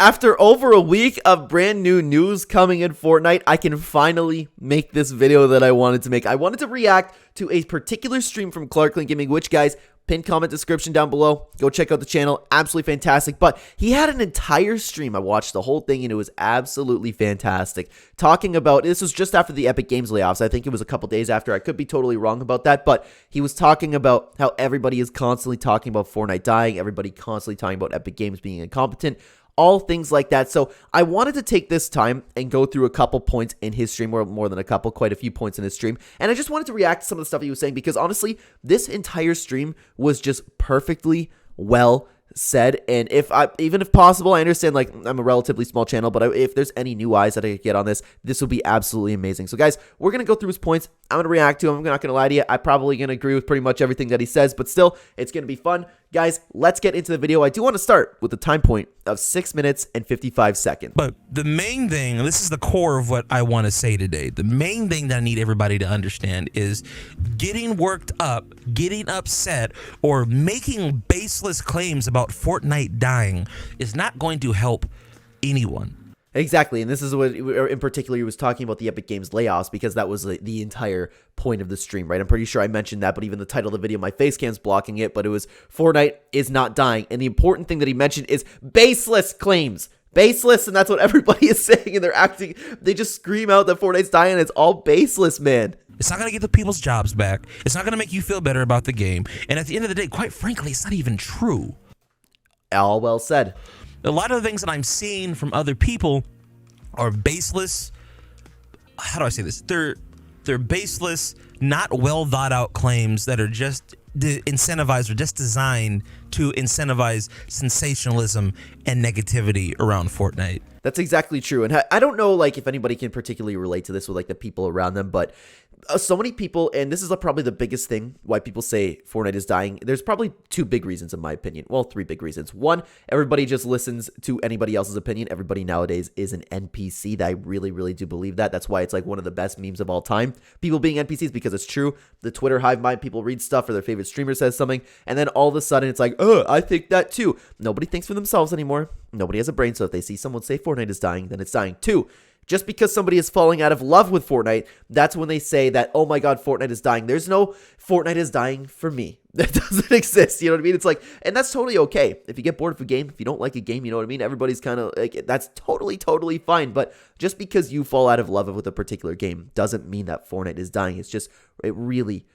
After over a week of brand new news coming in Fortnite, I can finally make this video that I wanted to make. I wanted to react to a particular stream from Clarque Clint Gaming, which, guys, pinned comment description down below. Go check out the channel. Absolutely fantastic. But he had an entire stream. I watched the whole thing, and it was absolutely fantastic. Talking about, this was just after the Epic Games layoffs. I think it was a couple days after. I could be totally wrong about that. But he was talking about how everybody is constantly talking about Fortnite dying. Everybody constantly talking about Epic Games being incompetent. All things like that. So I wanted to take this time and go through a couple points in his stream, or more than a couple, quite a few points in his stream. And I just wanted to react to some of the stuff he was saying, because honestly, this entire stream was just perfectly well said. And even if possible, I understand, like, I'm a relatively small channel, but if there's any new eyes that I could get on this would be absolutely amazing. So guys, we're going to go through his points. I'm going to react to him. I'm not going to lie to you. I'm probably going to agree with pretty much everything that he says, but still, it's going to be fun. Guys, let's get into the video. I do want to start with the time point of 6 minutes and 55 seconds. But the main thing, and this is the core of what I want to say today, the main thing that I need everybody to understand is getting worked up, getting upset, or making baseless claims about Fortnite dying is not going to help anyone. Exactly, and this is what, in particular, he was talking about the Epic Games layoffs, because that was the entire point of the stream, right? I'm pretty sure I mentioned that, but even the title of the video, my face cam's blocking it, but it was Fortnite is not dying, and the important thing that he mentioned is baseless claims. Baseless, and that's what everybody is saying, and they just scream out that Fortnite's dying, and it's all baseless, man. It's not going to get the people's jobs back. It's not going to make you feel better about the game, and at the end of the day, quite frankly, it's not even true. All well said. A lot of the things that I'm seeing from other people are baseless. How do I say this? They're baseless, not well thought out claims that are just incentivized or just designed to incentivize sensationalism and negativity around Fortnite. That's exactly true. And I don't know, like, if anybody can particularly relate to this with, like, the people around them, but so many people, and this is probably the biggest thing why people say Fortnite is dying. There's probably two big reasons, in my opinion. Well, three big reasons. One, everybody just listens to anybody else's opinion. Everybody nowadays is an NPC. I really, really do believe that. That's why it's like one of the best memes of all time. People being NPCs, because it's true. The Twitter hive mind, people read stuff, or their favorite streamer says something, and then all of a sudden it's like, oh, I think that too. Nobody thinks for themselves anymore. Nobody has a brain, so if they see someone say Fortnite is dying, then it's dying. Two, just because somebody is falling out of love with Fortnite, that's when they say that, oh my god, Fortnite is dying. There's no Fortnite is dying for me. That doesn't exist, you know what I mean? It's like, and that's totally okay. If you get bored of a game, if you don't like a game, you know what I mean? Everybody's kind of like, that's totally fine. But just because you fall out of love with a particular game doesn't mean that Fortnite is dying. It's just, it really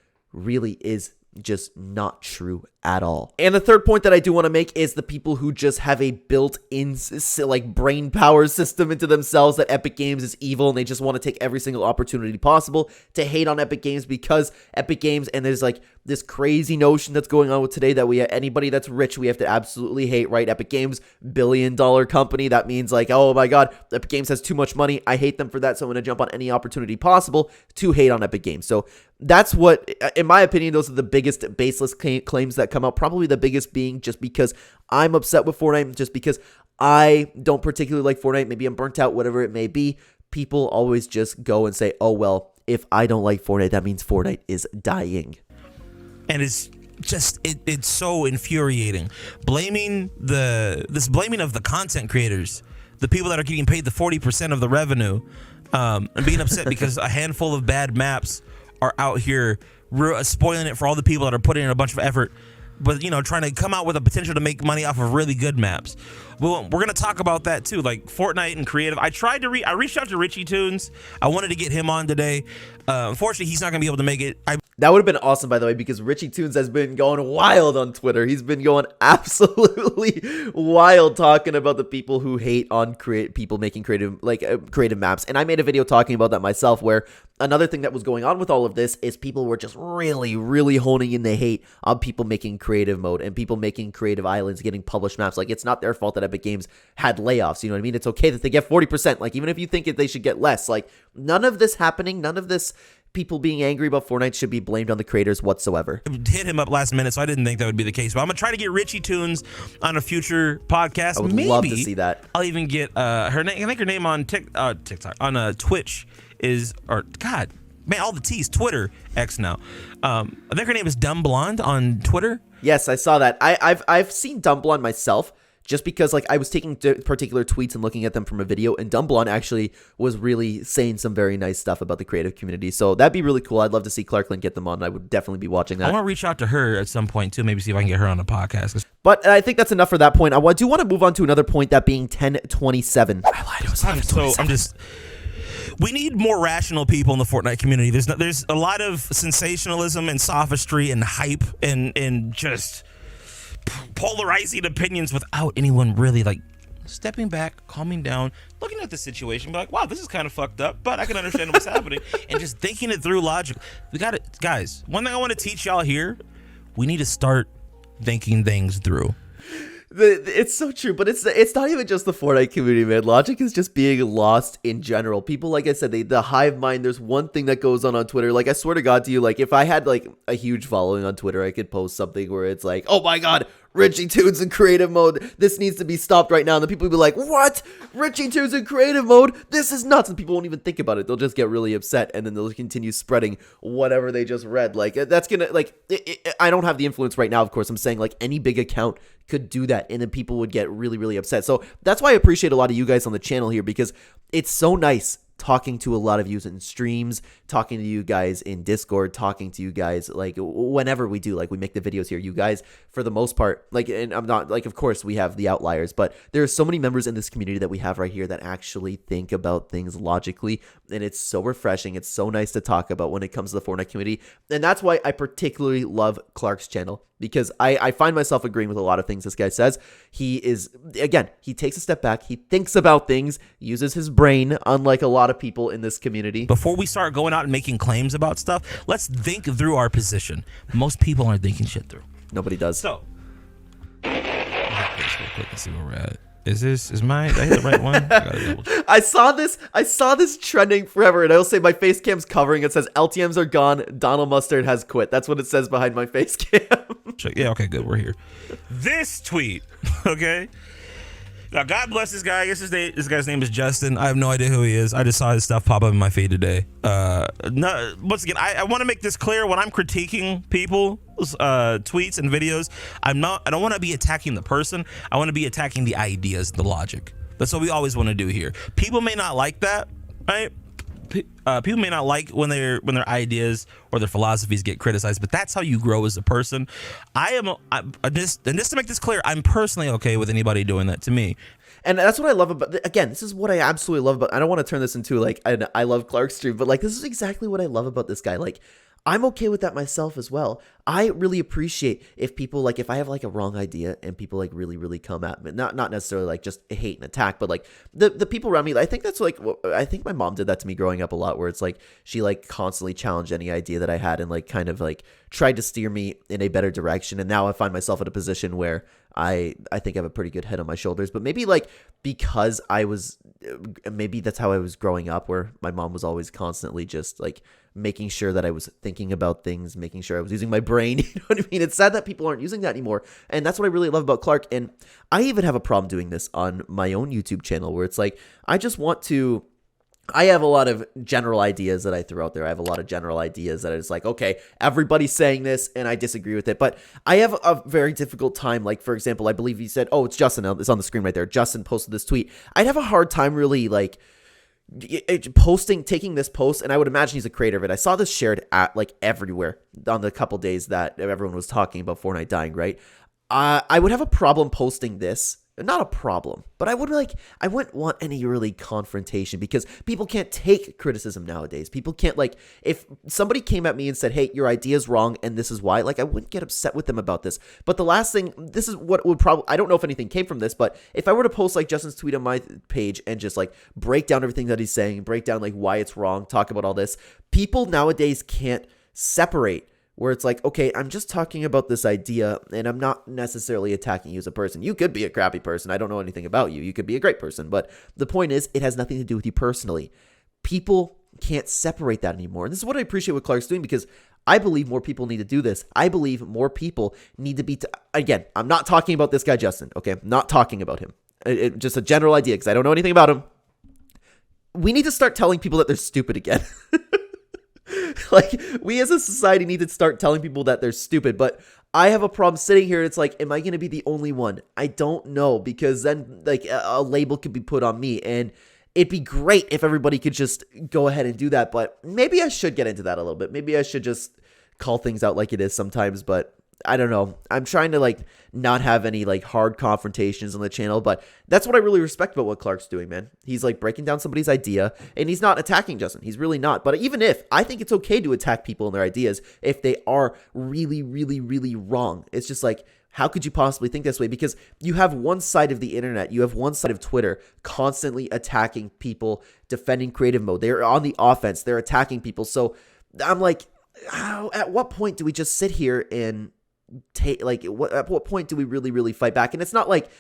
is just not true at all. And the third point that I do want to make is the people who just have a built-in, like, brain power system into themselves that Epic Games is evil, and they just want to take every single opportunity possible to hate on Epic Games, because Epic Games, and there's like this crazy notion that's going on with today that anybody that's rich, we have to absolutely hate, right? Epic Games, billion-dollar company. That means, like, oh my god, Epic Games has too much money. I hate them for that, so I'm going to jump on any opportunity possible to hate on Epic Games. So that's what, in my opinion, those are the biggest baseless claims that come out. Probably the biggest being just because I'm upset with Fortnite, just because I don't particularly like Fortnite. Maybe I'm burnt out, whatever it may be. People always just go and say, oh, well, if I don't like Fortnite, that means Fortnite is dying. And it's just, it's so infuriating. Blaming of the content creators, the people that are getting paid the 40% of the revenue, and being upset because a handful of bad maps are out here spoiling it for all the people that are putting in a bunch of effort, but, you know, trying to come out with a potential to make money off of really good maps. Well, we're going to talk about that too, like Fortnite and creative. I reached out to Reeti Tunes. I wanted to get him on today. Unfortunately, he's not going to be able to make it. That would have been awesome, by the way, because Reeti Tunes has been going wild on Twitter. He's been going absolutely wild talking about the people who hate on people making creative maps. And I made a video talking about that myself, where another thing that was going on with all of this is people were just really honing in the hate on people making creative mode and people making creative islands, getting published maps. Like, it's not their fault that Epic Games had layoffs, you know what I mean? It's okay that they get 40%. Like, even if you think they should get less, like, none of this happening, none of this people being angry about Fortnite should be blamed on the creators whatsoever. Hit him up last minute, so I didn't think that would be the case. But I'm gonna try to get Reeti Tunes on a future podcast. I would love to see that. I'll even get her name. I think her name on TikTok, on Twitch is, or God, man, all the T's. Twitter, X now. I think her name is Dumb Blonde on Twitter. Yes, I saw that. I've seen Dumb Blonde myself. just because like I was taking particular tweets and looking at them from a video, and Dumblon actually was really saying some very nice stuff about the creative community. So that'd be really cool. I'd love to see Clarque Clint get them on. I would definitely be watching that. I want to reach out to her at some point too, maybe see if I can get her on the podcast. But I think that's enough for that point. I do want to move on to another point, that being 1027. I lied. It was 1127. We need more rational people in the Fortnite community. There's a lot of sensationalism and sophistry and hype and just polarizing opinions without anyone really like stepping back, calming down, looking at the situation, be like, wow, this is kind of fucked up, but I can understand what's happening, and just thinking it through logically. We got it, guys. One thing I want to teach y'all here: we need to start thinking things through. It's so true, but it's not even just the Fortnite community, man. Logic is just being lost in general. People, like I said, the hive mind. There's one thing that goes on Twitter. Like, I swear to God to you, like, if I had like a huge following on Twitter, I could post something where it's like, oh my God, Richie Tunes in creative mode. This needs to be stopped right now. And the people will be like, what? Richie Tunes in creative mode? This is nuts. And people won't even think about it. They'll just get really upset, and then they'll continue spreading whatever they just read. Like, that's gonna, like, I don't have the influence right now, of course. I'm saying, like, any big account could do that, and then people would get really, really upset. So that's why I appreciate a lot of you guys on the channel here, because it's so nice talking to a lot of you in streams, talking to you guys in Discord, talking to you guys like whenever we do, like we make the videos here, you guys for the most part, like, and I'm not like, of course we have the outliers, but there are so many members in this community that we have right here that actually think about things logically, and it's so refreshing. It's so nice to talk about when it comes to the Fortnite community, and that's why I particularly love Clark's channel, because I find myself agreeing with a lot of things this guy says. He is, again, he takes a step back, he thinks about things, uses his brain, unlike a lot of people in this community. Before we start going out and making claims about stuff, let's think through our position. Most people aren't thinking shit through. Nobody does. So, let's see where we're at. Did I hit the right one? I saw this trending forever, and I will say my face cam's covering. It says LTMs are gone, Donald Mustard has quit. That's what it says behind my face cam. Yeah, okay, good. We're here. This tweet, okay? Now, God bless this guy. I guess this guy's name is Justin. I have no idea who he is. I just saw his stuff pop up in my feed today. No, once again, I want to make this clear. When I'm critiquing people's tweets and videos, I don't want to be attacking the person. I want to be attacking the ideas, the logic. That's what we always want to do here. People may not like that, right? People may not like when their ideas or their philosophies get criticized, but that's how you grow as a person. Just to make this clear, I'm personally okay with anybody doing that to me. And that's what I love about, again, this is what I absolutely love about, I don't want to turn this into like an I love Clark stream, but like, this is exactly what I love about this guy. Like, I'm okay with that myself as well. I really appreciate if people, like, if I have like a wrong idea and people like really, really come at me, not necessarily like just hate and attack, but like the people around me. I think that's like, I think my mom did that to me growing up a lot, where it's like she like constantly challenged any idea that I had and like kind of like tried to steer me in a better direction. And now I find myself in a position where I think I have a pretty good head on my shoulders, but maybe like because maybe that's how I was growing up, where my mom was always constantly just like making sure that I was thinking about things, making sure I was using my brain. You know what I mean? It's sad that people aren't using that anymore. And that's what I really love about Clark. And I even have a problem doing this on my own YouTube channel, where it's like, I have a lot of general ideas that I throw out there. I have a lot of general ideas that are just like, okay, everybody's saying this and I disagree with it. But I have a very difficult time. Like, for example, I believe he said, oh, it's Justin. It's on the screen right there. Justin posted this tweet. I'd have a hard time really like taking this post, and I would imagine he's a creator of it. I saw this shared at like everywhere on the couple days that everyone was talking about Fortnite dying, right? I would have a problem posting this. Not a problem, but I wouldn't want any really confrontation, because people can't take criticism nowadays. People can't, like, if somebody came at me and said, hey, your idea is wrong and this is why, like, I wouldn't get upset with them about this. But the last thing, this is what would probably, I don't know if anything came from this, but if I were to post like Justin's tweet on my page and just like break down everything that he's saying, break down like why it's wrong, talk about all this, people nowadays can't separate, where it's like, okay, I'm just talking about this idea and I'm not necessarily attacking you as a person. You could be a crappy person. I don't know anything about you. You could be a great person. But the point is, it has nothing to do with you personally. People can't separate that anymore. And this is what I appreciate what Clark's doing, because I believe more people need to do this. I believe more people need to be, again, I'm not talking about this guy, Justin, okay? I'm not talking about him. Just a general idea, because I don't know anything about him. We need to start telling people that they're stupid again. Like, we as a society need to start telling people that they're stupid. But I have a problem sitting here. It's like, am I going to be the only one? I don't know, because then like a label could be put on me, and it'd be great if everybody could just go ahead and do that. But maybe I should get into that a little bit. Maybe I should just call things out like it is sometimes, but I don't know. I'm trying to like not have any like hard confrontations on the channel, but that's what I really respect about what Klarque's doing, man. He's like breaking down somebody's idea, and he's not attacking Justin. He's really not. But even if, I think it's okay to attack people and their ideas if they are really, really, really wrong. It's just like, how could you possibly think this way? Because you have one side of the internet, you have one side of Twitter constantly attacking people, defending creative mode. They're on the offense. They're attacking people. So I'm like, at what point do we just sit here and at what point do we really fight back? And it's not like,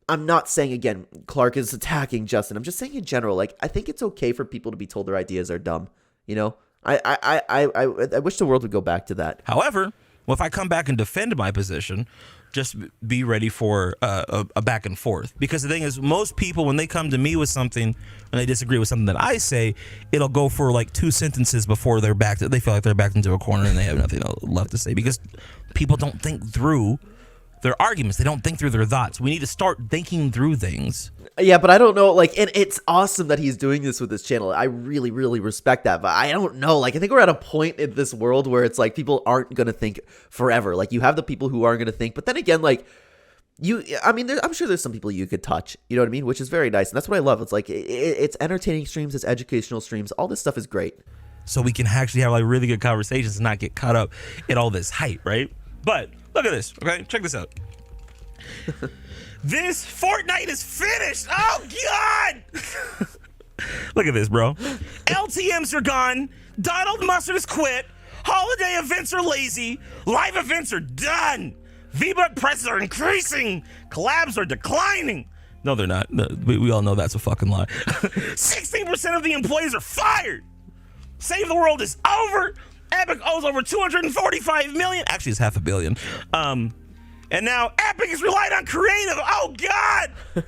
I'm not saying again Klarque is attacking Justin. I'm just saying in general, like, I think it's okay for people to be told their ideas are dumb. You know, I wish the world would go back to that. However, if I come back and defend my position, just be ready for a back and forth. Because the thing is, most people, when they come to me with something and they disagree with something that I say, it'll go for like 2 sentences before they feel like they're backed into a corner and they have nothing left to say, because people don't think through their arguments. They don't think through their thoughts. We need to start thinking through things. Yeah, but I don't know, like, and it's awesome that he's doing this with his channel. I really respect that, but I don't know, like, I think we're at a point in this world where it's like people aren't going to think forever. Like, you have the people who aren't going to think, but then again, like, I'm sure there's some people you could touch, you know what I mean? Which is very nice, and that's what I love. It's like, it's entertaining streams, it's educational streams, all this stuff is great. So we can actually have like really good conversations and not get caught up in all this hype, right? But look at this, okay? Check this out. This Fortnite is finished. Oh, God. Look at this, bro. LTMs are gone. Donald Mustard has quit. Holiday events are lazy. Live events are done. V-Buck prices are increasing. Collabs are declining. No, they're not. No, we all know that's a fucking lie. 16% of the employees are fired. Save the World is over. Epic owes over $245 million. Actually, it's $500 million. And now Epic is relied on creative. Oh, God.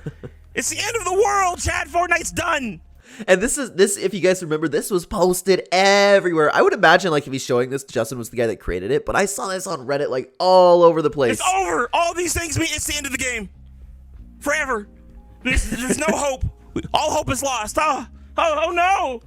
It's the end of the world, Chad. Fortnite's done. And this, if you guys remember, this was posted everywhere. I would imagine, like, if he's showing this, Justin was the guy that created it. But I saw this on Reddit, like, all over the place. It's over. All these things mean it's the end of the game. Forever. There's no hope. All hope is lost. Oh no.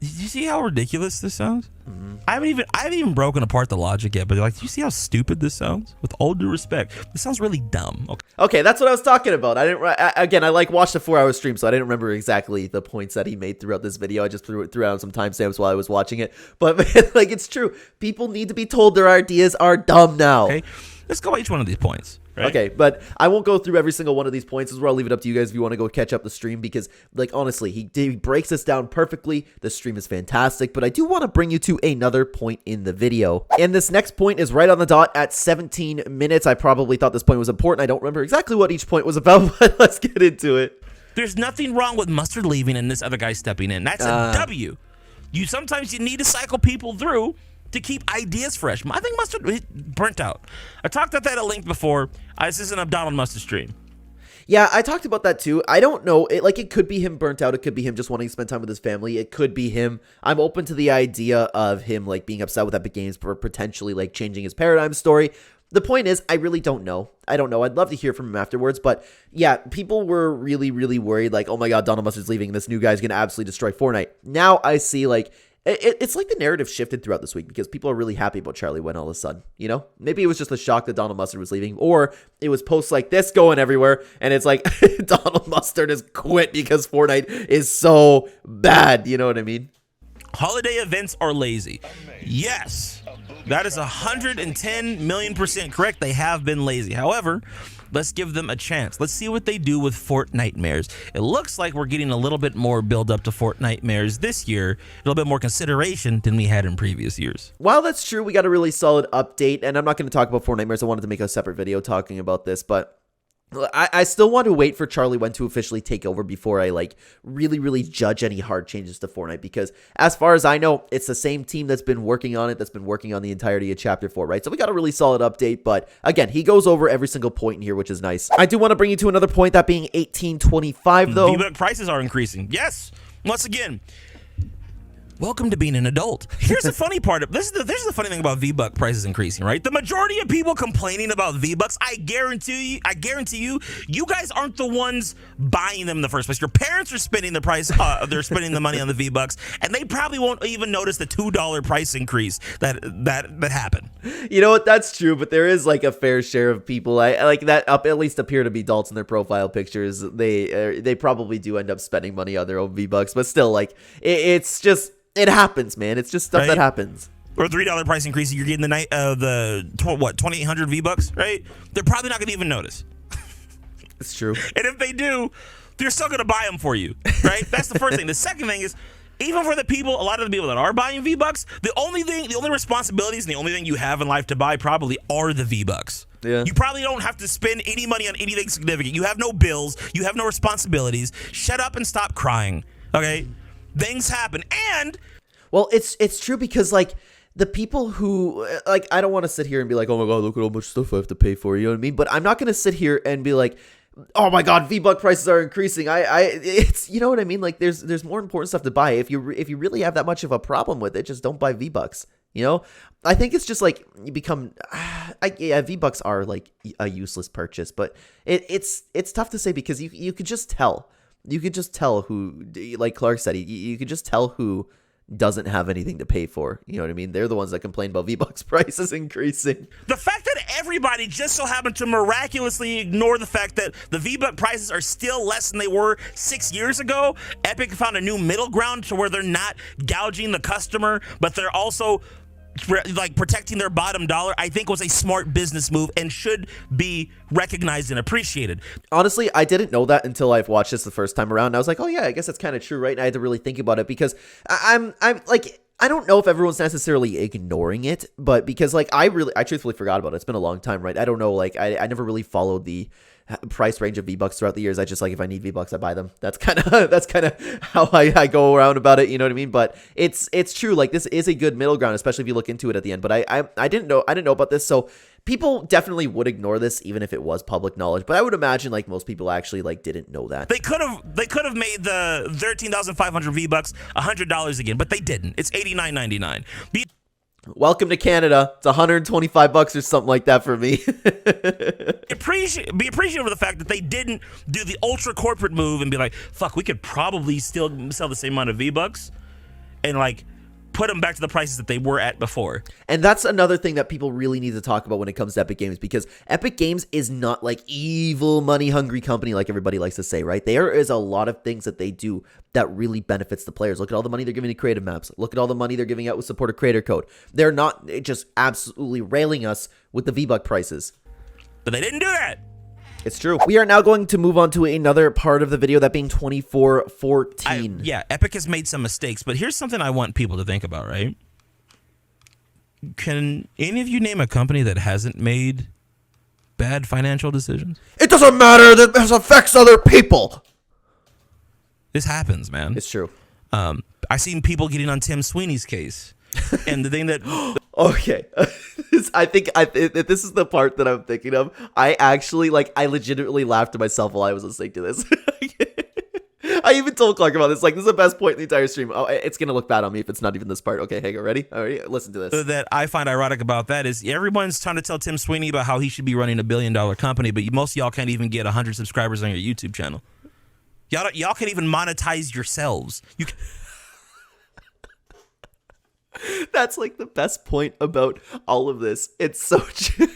Did you see how ridiculous this sounds? Mm-hmm. I haven't even broken apart the logic yet, but like, do you see how stupid this sounds? With all due respect, this sounds really dumb. Okay, that's what I was talking about. I like watched a 4-hour stream, so I didn't remember exactly the points that he made throughout this video. I just threw out some timestamps while I was watching it. But like, it's true. People need to be told their ideas are dumb now. Okay, let's go by each one of these points. Right? Okay, but I won't go through every single one of these points. This is where I'll leave it up to you guys if you want to go catch up the stream, because, like, honestly, he breaks this down perfectly. The stream is fantastic, but I do want to bring you to another point in the video. And this next point is right on the dot at 17 minutes. I probably thought this point was important. I don't remember exactly what each point was about, but let's get into it. There's nothing wrong with Mustard leaving and this other guy stepping in. That's a W. Sometimes you need to cycle people through to keep ideas fresh. I think Mustard burnt out. I talked about that at length before. This isn't a Donald Mustard stream. Yeah, I talked about that too. I don't know. It could be him burnt out. It could be him just wanting to spend time with his family. It could be him. I'm open to the idea of him like being upset with Epic Games for potentially like changing his paradigm story. The point is, I really don't know. I don't know. I'd love to hear from him afterwards. But yeah, people were really worried like, oh my God, Donald Mustard's leaving and this new guy's going to absolutely destroy Fortnite. Now I see like, it's like the narrative shifted throughout this week because people are really happy about Charlie Wen all of a sudden, you know? Maybe it was just a shock that Donald Mustard was leaving, or it was posts like this going everywhere, and it's like, Donald Mustard has quit because Fortnite is so bad, you know what I mean? Holiday events are lazy. Yes, that is 110 million% correct. They have been lazy. However, let's give them a chance. Let's see what they do with Fortnitemares. It looks like we're getting a little bit more build up to Fortnitemares this year, a little bit more consideration than we had in previous years. While that's true, we got a really solid update, and I'm not going to talk about Fortnitemares. I wanted to make a separate video talking about this, but I still want to wait for Charlie Wen to officially take over before I like really judge any hard changes to Fortnite, because as far as I know, it's the same team that's been working on it, that's been working on the entirety of Chapter 4, right? So we got a really solid update, but again, he goes over every single point in here, which is nice. I do want to bring you to another point, that being 1825 though. V-Buck prices are increasing. Yes, once again, Welcome to being an adult. Here's the funny part of this is the funny thing about V-Buck prices increasing, right? The majority of people complaining about V-Bucks, I guarantee you, you guys aren't the ones buying them in the first place. Your parents are spending the price, they're spending the money on the V-Bucks, and they probably won't even notice the $2 price increase that happened. You know what? That's true, but there is like a fair share of people I like that at least appear to be adults in their profile pictures. They probably do end up spending money on their own V-Bucks, but still, like it's just. It happens, man. It's just stuff that happens. Or a $3 price increase, you're getting the 2,800 V-Bucks, right? They're probably not going to even notice. It's true. And if they do, they're still going to buy them for you, right? That's the first thing. The second thing is, even for a lot of the people that are buying V-Bucks, the only responsibilities and the only thing you have in life to buy probably are the V-Bucks. Yeah. You probably don't have to spend any money on anything significant. You have no bills. You have no responsibilities. Shut up and stop crying, okay? Things happen. And well, it's true because like the people who like I don't want to sit here and be like, oh my god, look at how much stuff I have to pay for, you know what I mean? But I'm not gonna sit here and be like, oh my god, V-Buck prices are increasing. It's you know what I mean? Like there's more important stuff to buy. If you really have that much of a problem with it, just don't buy V-Bucks. You know, I think it's just like you become. V-Bucks are like a useless purchase, but it's tough to say because you could just tell. You could just tell who, like Clark said, you could just tell who doesn't have anything to pay for. You know what I mean? They're the ones that complain about V-Bucks prices increasing. The fact that everybody just so happened to miraculously ignore the fact that the V-Buck prices are still less than they were 6 years ago. Epic found a new middle ground to where they're not gouging the customer, but they're also like protecting their bottom dollar, I think was a smart business move and should be recognized and appreciated. Honestly, I didn't know that until I've watched this the first time around. And I was like, oh yeah, I guess that's kind of true, right? And I had to really think about it because I'm like, I don't know if everyone's necessarily ignoring it, but because like I truthfully forgot about it. It's been a long time, right? I don't know, like I never really followed the price range of V-Bucks throughout the years. I just like if I need V-Bucks, I buy them. That's kind of how I go around about it. You know what I mean? But it's true. Like this is a good middle ground, especially if you look into it at the end. But I didn't know about this, so people definitely would ignore this even if it was public knowledge. But I would imagine like most people actually like didn't know that. They could have made the 13,500 V-Bucks $100 again, but they didn't. It's $89.99. Welcome to Canada. It's $125 or something like that for me. Be appreciative of the fact that they didn't do the ultra corporate move and be like, fuck, we could probably still sell the same amount of V-Bucks and like put them back to the prices that they were at before. And that's another thing that people really need to talk about when it comes to Epic Games, because Epic Games is not like evil money hungry company like everybody likes to say, right? There is a lot of things that they do that really benefits the players. Look at all the money they're giving to creative maps. Look at all the money they're giving out with supporter creator code. They're not just absolutely railing us with the V-Buck prices. But they didn't do that. It's true. We are now going to move on to another part of the video, that being 2414. Yeah, Epic has made some mistakes, but here's something I want people to think about, right? Can any of you name a company that hasn't made bad financial decisions? It doesn't matter that this affects other people. This happens, man. It's true. I've seen people getting on Tim Sweeney's case. And the thing that... Okay. I think this is the part that I'm thinking of. I actually, like, I legitimately laughed to myself while I was listening to this. I even told Clark about this. Like, this is the best point in the entire stream. Oh, it's going to look bad on me if it's not even this part. Okay, hang on. Ready? All right, listen to this. That I find ironic about that is everyone's trying to tell Tim Sweeney about how he should be running $1 billion company, but most of y'all can't even get 100 subscribers on your YouTube channel. Y'all can't even monetize yourselves. You can... That's like the best point about all of this. It's so true.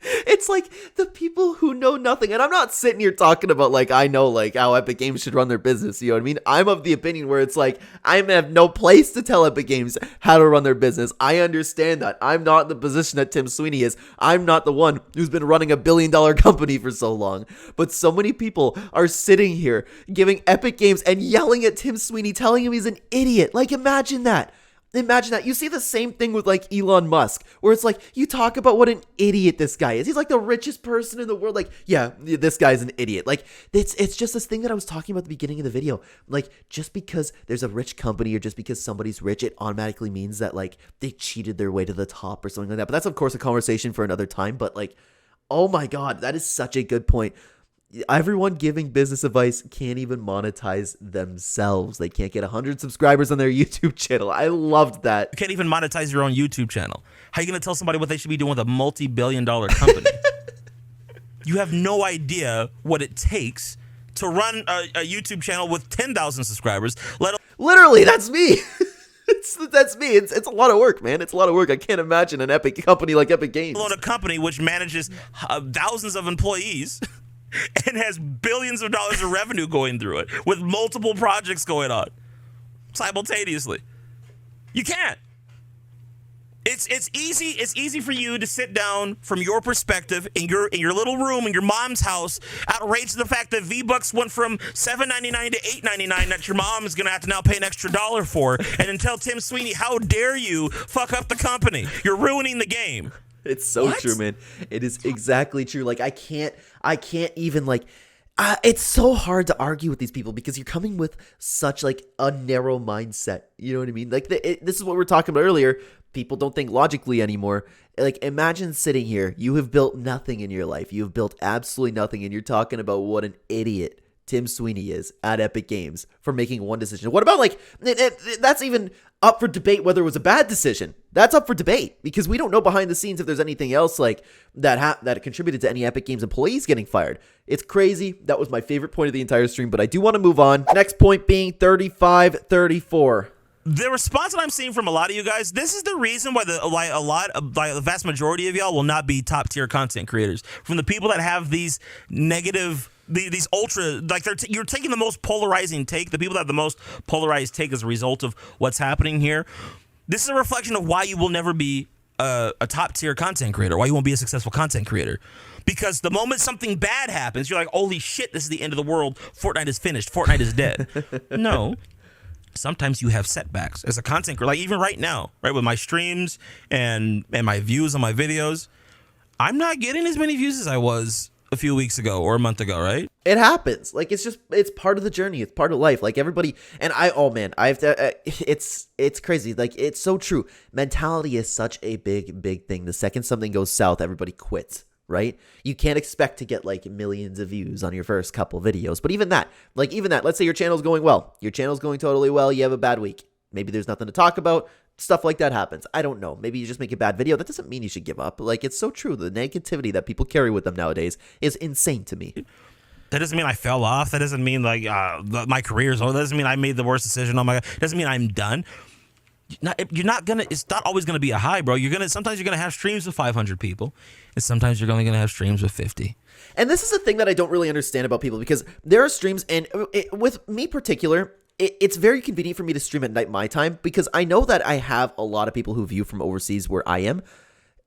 It's like the people who know nothing. And I'm not sitting here talking about like I know like how Epic Games should run their business. You know what I mean? I'm of the opinion where it's like I have no place to tell Epic Games how to run their business. I understand that. I'm not in the position that Tim Sweeney is. I'm not the one who's been running $1 billion company for so long. But so many people are sitting here giving Epic Games and yelling at Tim Sweeney, telling him he's an idiot. Like, imagine that. Imagine that. You see the same thing with like Elon Musk, where it's like you talk about what an idiot this guy is. He's like the richest person in the world. Like, yeah, this guy's an idiot. Like, it's just this thing that I was talking about at the beginning of the video. Like, just because there's a rich company or just because somebody's rich, it automatically means that like they cheated their way to the top or something like that. But that's of course a conversation for another time. But like, oh my God, that is such a good point. Everyone giving business advice can't even monetize themselves. They can't get 100 subscribers on their YouTube channel. I loved that. You can't even monetize your own YouTube channel. How are you going to tell somebody what they should be doing with a multi-billion-dollar company? You have no idea what it takes to run a YouTube channel with 10,000 subscribers. Literally, that's me. That's me. It's a lot of work, man. It's a lot of work. I can't imagine an Epic company like Epic Games. A company which manages thousands of employees and has billions of dollars of revenue going through it with multiple projects going on simultaneously. You can't. It's easy for you to sit down from your perspective in your little room in your mom's house, outraged the fact that V-Bucks went from $7.99 to $8.99 that your mom is gonna have to now pay an extra $1 for, and then tell Tim Sweeney, how dare you fuck up the company? You're ruining the game. It's so true, man. It is exactly true. Like I can't even like. It's so hard to argue with these people because you're coming with such like a narrow mindset. You know what I mean? Like this is what we were talking about earlier. People don't think logically anymore. Like imagine sitting here. You have built nothing in your life. You have built absolutely nothing, and you're talking about what an idiot Tim Sweeney is at Epic Games for making one decision. What about like that's even up for debate whether it was a bad decision. That's up for debate because we don't know behind the scenes if there's anything else like that contributed to any Epic Games employees getting fired. It's crazy. That was my favorite point of the entire stream, but I do want to move on. Next point being 35-34. The response that I'm seeing from a lot of you guys, this is the reason why the vast majority of y'all will not be top tier content creators. From the people that have these negative, these ultra, like you're taking the most polarizing take. The people that have the most polarized take as a result of what's happening here. This is a reflection of why you will never be a top tier content creator. Why you won't be a successful content creator. Because the moment something bad happens, you're like, holy shit, this is the end of the world. Fortnite is finished. Fortnite is dead. No. Sometimes you have setbacks as a content creator, like even right now, right, with my streams and my views on my videos, I'm not getting as many views as I was a few weeks ago or a month ago, right? It happens. Like it's part of the journey. It's part of life. Like everybody, and it's crazy. Like it's so true. Mentality is such a big thing. The second something goes south, everybody quits. Right? You can't expect to get like millions of views on your first couple videos. But even that, let's say your channel's going well. Your channel's going totally well. You have a bad week. Maybe there's nothing to talk about. Stuff like that happens. I don't know. Maybe you just make a bad video. That doesn't mean you should give up. Like, it's so true. The negativity that people carry with them nowadays is insane to me. That doesn't mean I fell off. That doesn't mean like my career's over. That doesn't mean I made the worst decision. Oh my God. Doesn't mean I'm done. It's not always gonna be a high, bro. Sometimes you're gonna have streams with 500 people, and sometimes you're only gonna have streams with 50. And this is the thing that I don't really understand about people, because there are streams, and with me particular, it's very convenient for me to stream at night my time, because I know that I have a lot of people who view from overseas where I am.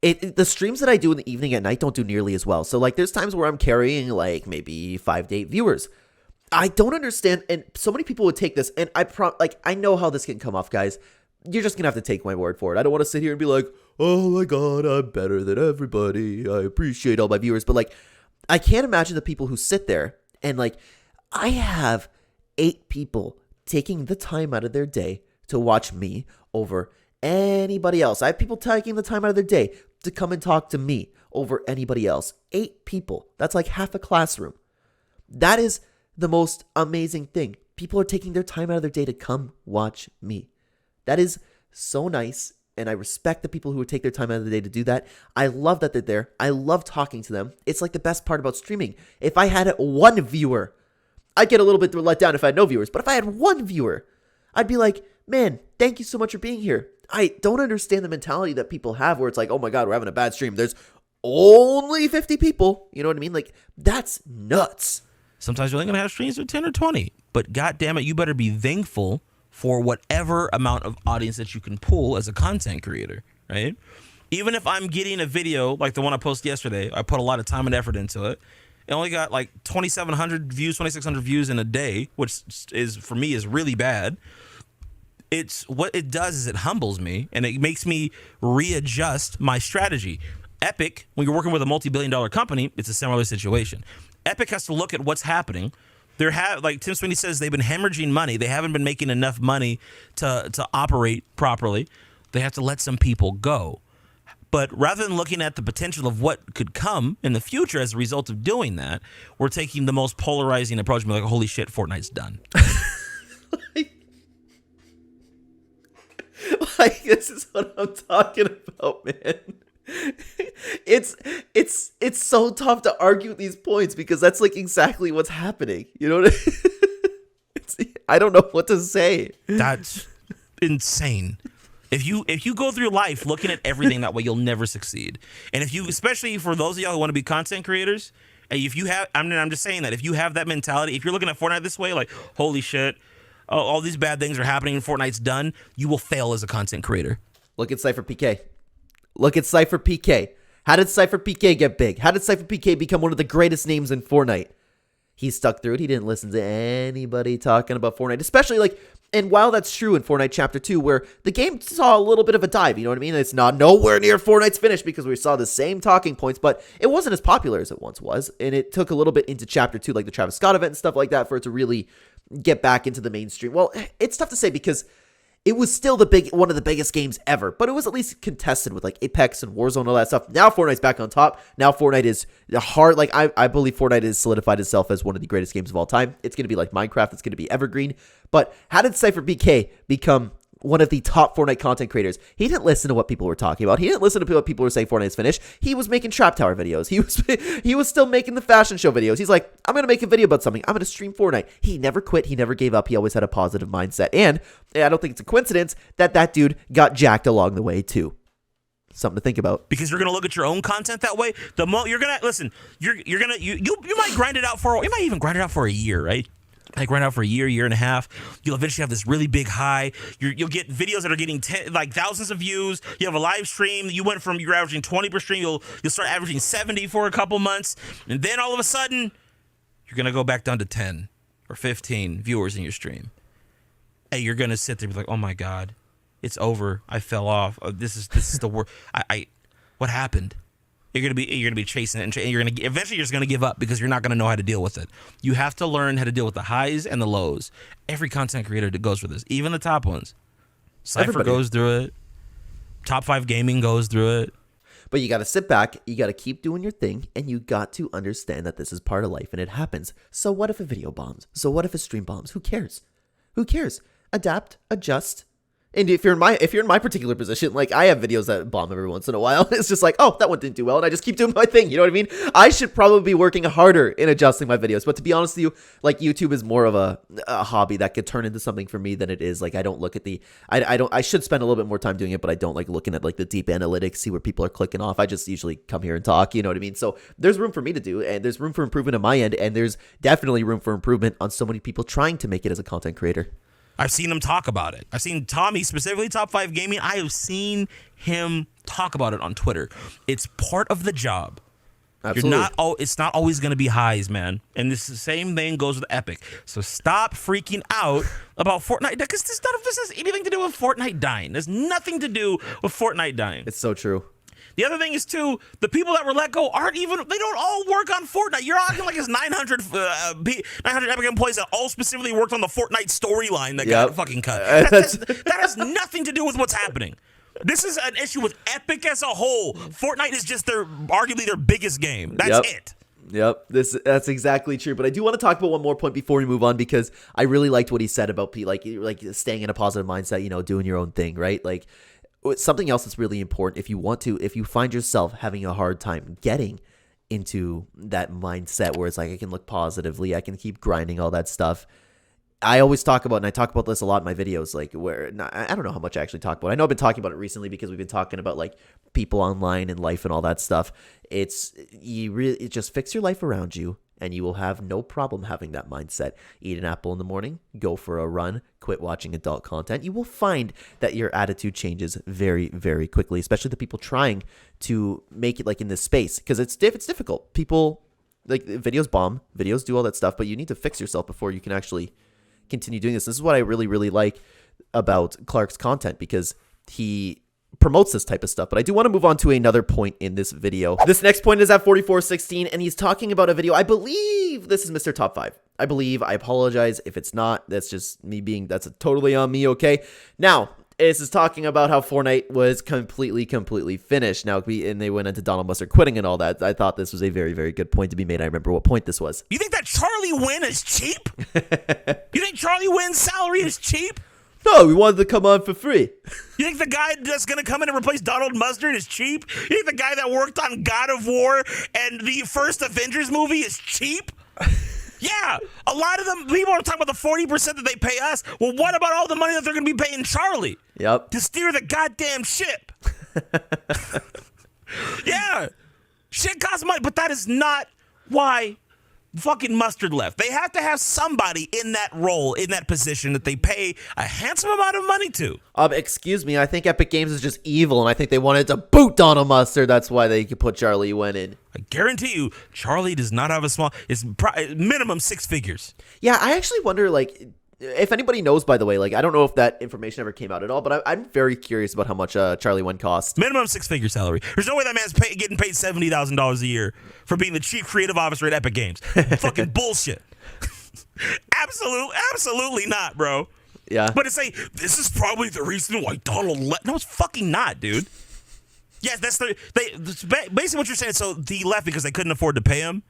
The streams that I do in the evening at night don't do nearly as well. So like there's times where I'm carrying like maybe 5 to 8 viewers. I don't understand, and so many people would take this, and I know how this can come off, guys. You're just gonna have to take my word for it. I don't want to sit here and be like, oh my God, I'm better than everybody. I appreciate all my viewers. But like, I can't imagine the people who sit there and like, I have 8 people taking the time out of their day to watch me over anybody else. I have people taking the time out of their day to come and talk to me over anybody else. 8 people. That's like half a classroom. That is the most amazing thing. People are taking their time out of their day to come watch me. That is so nice, and I respect the people who would take their time out of the day to do that. I love that they're there. I love talking to them. It's like the best part about streaming. If I had 1 viewer, I'd get a little bit let down if I had no viewers. But if I had 1 viewer, I'd be like, man, thank you so much for being here. I don't understand the mentality that people have where it's like, oh my God, we're having a bad stream. There's only 50 people. You know what I mean? Like, that's nuts. Sometimes you're only going to have streams with 10 or 20. But God damn it, you better be thankful for whatever amount of audience that you can pull as a content creator, right? Even if I'm getting a video like the one I posted yesterday, I put a lot of time and effort into it. It only got like 2,700 views, 2,600 views in a day, which is, for me, is really bad. It's what it does is it humbles me, and it makes me readjust my strategy. Epic, when you're working with a multi-billion-dollar company, it's a similar situation. Epic has to look at what's happening. Like Tim Sweeney says, they've been hemorrhaging money. They haven't been making enough money to operate properly. They have to let some people go. But rather than looking at the potential of what could come in the future as a result of doing that, we're taking the most polarizing approach and be like, holy shit, Fortnite's done. Like, this is what I'm talking about, man. It's so tough to argue these points because that's like exactly what's happening. You know what I don't know what to say. That's insane. If you go through life looking at everything that way, you'll never succeed. And if you, especially for those of y'all who want to be content creators, and if you have, I'm just saying that if you have that mentality, if you're looking at Fortnite this way, like, holy shit, all these bad things are happening and Fortnite's done, you will fail as a content creator. Look at Cypher PK. Look at Cypher PK. How did Cypher PK get big? How did Cypher PK become one of the greatest names in Fortnite? He stuck through it. He didn't listen to anybody talking about Fortnite, especially like, and while that's true in Fortnite Chapter 2, where the game saw a little bit of a dive, you know what I mean? It's not nowhere near Fortnite's finished because we saw the same talking points, but it wasn't as popular as it once was, and it took a little bit into Chapter 2, like the Travis Scott event and stuff like that, for it to really get back into the mainstream. Well, it's tough to say because it was still one of the biggest games ever, but it was at least contested with like Apex and Warzone and all that stuff. Now Fortnite's back on top. Now Fortnite is hard. Like I believe Fortnite has solidified itself as one of the greatest games of all time. It's going to be like Minecraft. It's going to be evergreen. But how did Cypher BK become one of the top Fortnite content creators? He didn't listen to what people were talking about. He didn't listen to what people were saying Fortnite is finished. He was making Trap Tower videos. He was still making the fashion show videos. He's like, I'm going to make a video about something. I'm going to stream Fortnite. He never quit. He never gave up. He always had a positive mindset. And I don't think it's a coincidence that dude got jacked along the way too. Something to think about. Because you're gonna look at your own content that way. You're gonna listen. You might grind it out you might even grind it out for a year, right? Like right now for a year and a half, you'll eventually have this really big high. You'll get videos that are getting thousands of views. You have a live stream. You're averaging 20 per stream. You'll start averaging 70 for a couple months, and then all of a sudden, you're gonna go back down to 10 or 15 viewers in your stream. Hey, you're gonna sit there and be like, oh my god, it's over. I fell off. This is the worst. What happened? You're gonna be chasing it, and eventually you're just gonna give up because you're not gonna know how to deal with it. You have to learn how to deal with the highs and the lows. Every content creator that goes through this, even the top ones. Cypher goes through it. Top 5 Gaming goes through it. But you got to sit back, you got to keep doing your thing, and you got to understand that this is part of life and it happens. So what if a video bombs? So what if a stream bombs? Who cares? Who cares? Adapt, adjust. And if you're in my particular position, like I have videos that bomb every once in a while. It's just like, oh, that one didn't do well, and I just keep doing my thing. You know what I mean? I should probably be working harder in adjusting my videos. But to be honest with you, like YouTube is more of a hobby that could turn into something for me than it is. Like I don't look at I should spend a little bit more time doing it, but I don't like looking at like the deep analytics, see where people are clicking off. I just usually come here and talk. You know what I mean? So there's room for me to do, and there's room for improvement on my end, and there's definitely room for improvement on so many people trying to make it as a content creator. I've seen him talk about it. I've seen Tommy, specifically Top 5 Gaming, I have seen him talk about it on Twitter. It's part of the job. Absolutely. It's not always going to be highs, man. And this the same thing goes with Epic. So stop freaking out about Fortnite, because this has anything to do with Fortnite dying. There's nothing to do with Fortnite dying. It's so true. The other thing is, too, the people that were let go they don't all work on Fortnite. You're acting like it's 900 Epic employees that all specifically worked on the Fortnite storyline that got fucking cut. That has nothing to do with what's happening. This is an issue with Epic as a whole. Fortnite is just arguably their biggest game. That's it. Yep, that's exactly true. But I do want to talk about one more point before we move on, because I really liked what he said about like staying in a positive mindset, you know, doing your own thing, right? Like, something else that's really important, if you find yourself having a hard time getting into that mindset where it's like, I can look positively, I can keep grinding, all that stuff. I always talk about, and I talk about this a lot in my videos, like I don't know how much I actually talk about. I know I've been talking about it recently because we've been talking about like people online and life and all that stuff. It just fix your life around you, and you will have no problem having that mindset. Eat an apple in the morning, go for a run, quit watching adult content. You will find that your attitude changes very, very quickly, especially the people trying to make it like in this space, because it's difficult. People, like, videos bomb, videos do all that stuff, but you need to fix yourself before you can actually continue doing this. This is what I really, really like about Clark's content, because he promotes this type of stuff. But I do want to move on to another point in this video. This next point is at 4416, and he's talking about a video. I believe this is Mr. Top 5. I apologize if it's not. That's just me that's totally on me, okay? Now, This is talking about how Fortnite was completely finished. Now, and they went into Donald Mustard quitting and all that. I thought this was a very good point to be made. I remember what point this was. You think that Charlie Wynn is cheap? You think Charlie Wynn's salary is cheap? No, we wanted to come on for free. You think the guy that's going to come in and replace Donald Mustard is cheap? You think the guy that worked on God of War and the first Avengers movie is cheap? Yeah, a lot of them, people are talking about the 40% that they pay us. Well, what about all the money that they're going to be paying Charlie? Yep. To steer the goddamn ship. Yeah, shit costs money, but that is not why fucking Mustard left. They have to have somebody in that role, in that position that they pay a handsome amount of money to. Excuse me, I think Epic Games is just evil, and I think they wanted to boot Donald Mustard. That's why they could put Charlie Wen in. I guarantee you, Charlie does not have a small. It's minimum 6 figures. Yeah, I actually wonder, like, if anybody knows, by the way, like, I don't know if that information ever came out at all, but I'm very curious about how much Charlie Wen cost. Minimum 6-figure salary. There's no way that man's getting paid $70,000 a year for being the chief creative officer at Epic Games. Fucking bullshit. Absolutely not, bro. Yeah. But it's like, this is probably the reason why Donald left. No, it's fucking not, dude. Yes, basically what you're saying. So he left because they couldn't afford to pay him,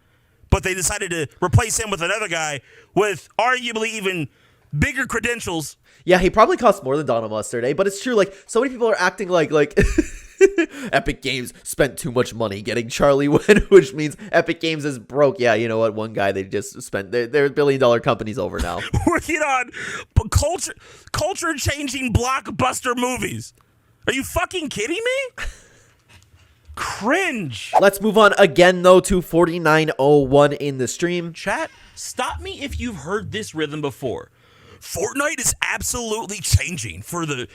but they decided to replace him with another guy with arguably even bigger credentials. Yeah, he probably cost more than Donald Mustard, But it's true, like, so many people are acting like Epic Games spent too much money getting Charlie Wen, which means Epic Games is broke. Yeah, you know what? One guy they just spent, they're $1 billion companies over now. Working on culture-changing blockbuster movies. Are you fucking kidding me? Cringe. Let's move on again, though, to 4901 in the stream. Chat, stop me if you've heard this rhythm before. Fortnite is absolutely changing for the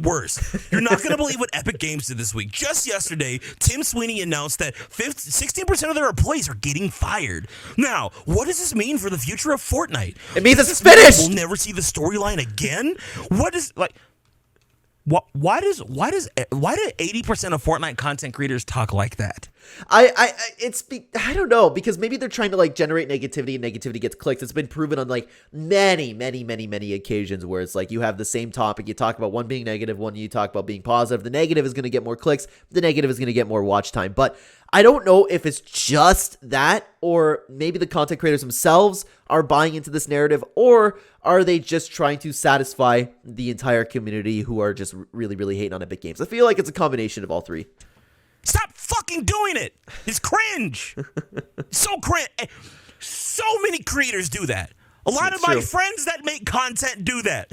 worse. You're not going to believe what Epic Games did this week. Just yesterday, Tim Sweeney announced that 16% of their employees are getting fired. Now, what does this mean for the future of Fortnite? It means it's finished. We'll never see the storyline again? What is, like... Why do 80% of Fortnite content creators talk like that? I don't know, because maybe they're trying to like generate negativity and negativity gets clicks. It's been proven on like many occasions where it's like you have the same topic, you talk about one being negative, one you talk about being positive. The negative is going to get more clicks, the negative is going to get more watch time. But I don't know if it's just that, or maybe the content creators themselves are buying into this narrative, or are they just trying to satisfy the entire community who are just really hating on Epic Games? I feel like it's a combination of all three. Stop fucking doing it. It's cringe. So cringe. So many creators do that. A lot of my friends that make content do that.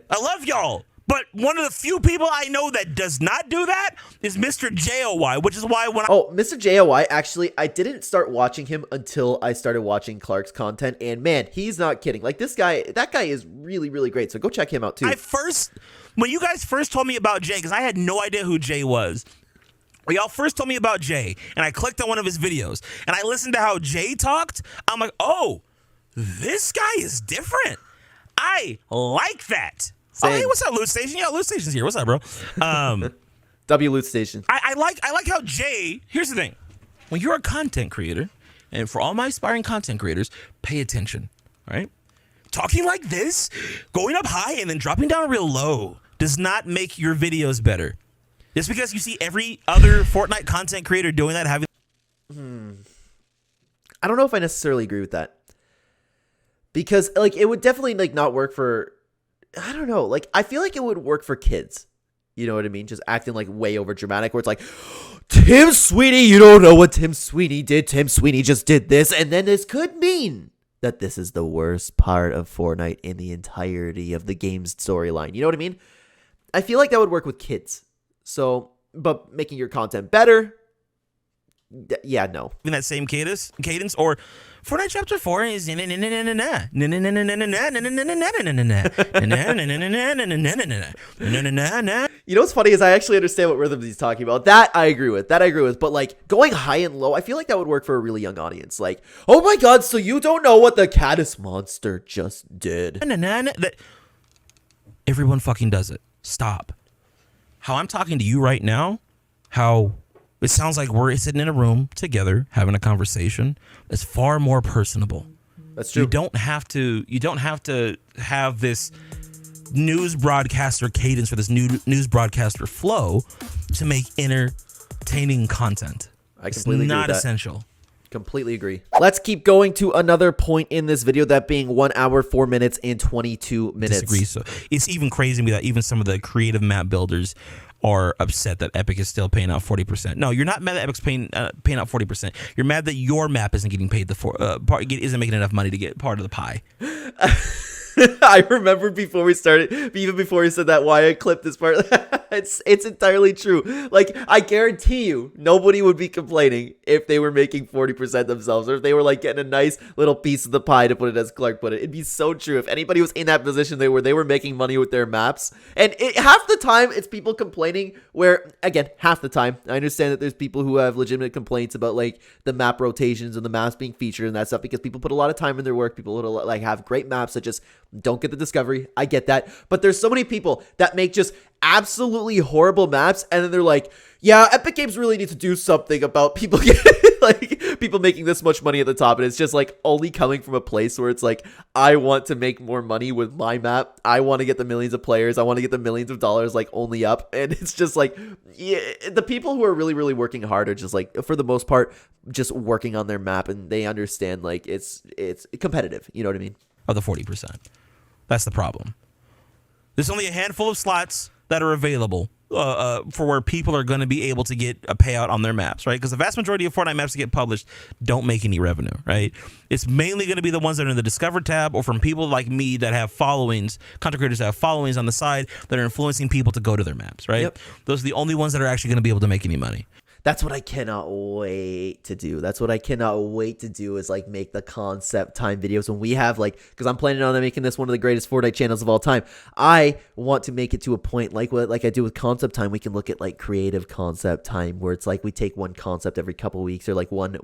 I love y'all. But one of the few people I know that does not do that is Mr. JOY, which is why when Mr. JOY, actually, I didn't start watching him until I started watching Clark's content, and man, he's not kidding. Like, that guy is really great, so go check him out, too. When you guys first told me about Jay, because I had no idea who Jay was, when y'all first told me about Jay, and I clicked on one of his videos, and I listened to how Jay talked, I'm like, oh, this guy is different. I like that. Same. Oh, hey, what's up, Loot Station? Yeah, Loot Station's here. What's up, bro? W Loot Station. I like how Jay. Here's the thing: when you're a content creator, and for all my aspiring content creators, pay attention. Right? Talking like this, going up high and then dropping down real low, does not make your videos better. Just because you see every other Fortnite content creator doing that, having. I don't know if I necessarily agree with that, because like it would definitely like not work for. I don't know. Like, I feel like it would work for kids. You know what I mean? Just acting like way over dramatic where it's like, Tim Sweeney, you don't know what Tim Sweeney did. Tim Sweeney just did this. And then this could mean that this is the worst part of Fortnite in the entirety of the game's storyline. You know what I mean? I feel like that would work with kids. So, but making your content better, yeah, no. In that same cadence, or Fortnite Chapter 4 is You know what's funny is I actually understand what rhythms he's talking about. That I agree with. But like going high and low, I feel like that would work for a really young audience. Like, oh my god, so you don't know what the Caddis monster just did. Everyone fucking does it. Stop. How I'm talking to you right now, how it sounds like we're sitting in a room together having a conversation. It's far more personable. That's true. You don't have to have this news broadcaster cadence, for this new news broadcaster flow to make entertaining content. I completely agree with not that. essential. Completely agree. Let's keep going to another point in this video, that being 1 hour, 4 minutes, and 22 minutes. Disagree. So it's even crazy to me that even some of the creative map builders are upset that Epic is still paying out 40%. No, you're not mad that Epic's paying out 40%. You're mad that your map isn't getting paid isn't making enough money to get part of the pie. I remember before we started, even before he said that, why I clipped this part. it's entirely true. Like, I guarantee you, nobody would be complaining if they were making 40% themselves, or if they were like getting a nice little piece of the pie, to put it as Clark put it. It'd be so true. If anybody was in that position, they were making money with their maps. And half the time, it's people complaining where, again, half the time, I understand that there's people who have legitimate complaints about like the map rotations and the maps being featured and that stuff, because people put a lot of time in their work. People who like have great maps that just don't get the discovery. I get that. But there's so many people that make just absolutely horrible maps, and then they're like, yeah, Epic Games really need to do something about people getting like people making this much money at the top. And it's just like only coming from a place where it's like, I want to make more money with my map. I want to get the millions of players. I want to get the millions of dollars like only up. And it's just like, yeah, the people who are really, really working hard are just like, for the most part, just working on their map, and they understand like it's competitive. You know what I mean? Of the 40%. That's the problem. There's only a handful of slots that are available for where people are going to be able to get a payout on their maps, right? Because the vast majority of Fortnite maps that get published don't make any revenue, right? It's mainly going to be the ones that are in the Discover tab, or from people like me that have followings, content creators that have followings on the side that are influencing people to go to their maps, right? Yep. Those are the only ones that are actually going to be able to make any money. That's what I cannot wait to do. That's what I cannot wait to do, is like make the concept time videos when we have like, because I'm planning on making this one of the greatest Fortnite channels of all time. I want to make it to a point like I do with concept time. We can look at like creative concept time, where it's like we take one concept every couple weeks, or like one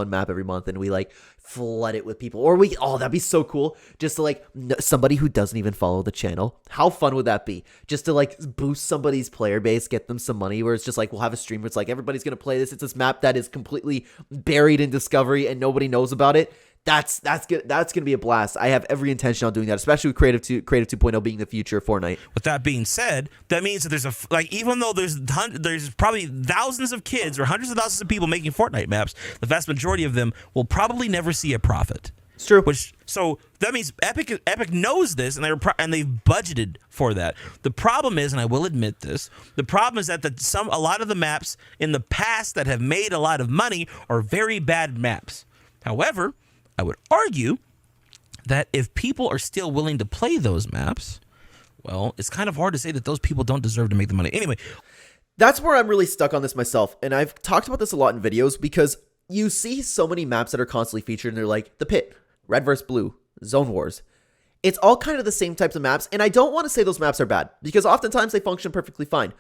map every month, and we like flood it with people. Or that'd be so cool, just to like somebody who doesn't even follow the channel. How fun would that be? Just to like boost somebody's player base, get them some money, where it's just like, we'll have a stream where it's like, everybody's gonna play this. It's this map that is completely buried in discovery and nobody knows about it. That's good. That's gonna be a blast. I have every intention on doing that, especially with Creative 2.0 being the future of Fortnite. With that being said, that means that there's even though there's probably thousands of kids or hundreds of thousands of people making Fortnite maps, the vast majority of them will probably never see a profit. It's true. So that means Epic knows this, and they've budgeted for that. The problem is, and I will admit this, the problem is that a lot of the maps in the past that have made a lot of money are very bad maps. However, I would argue that if people are still willing to play those maps, well, it's kind of hard to say that those people don't deserve to make the money. Anyway, that's where I'm really stuck on this myself, and I've talked about this a lot in videos, because you see so many maps that are constantly featured, and they're like the Pit, Red vs. Blue, Zone Wars. It's all kind of the same types of maps, and I don't want to say those maps are bad, because oftentimes they function perfectly fine.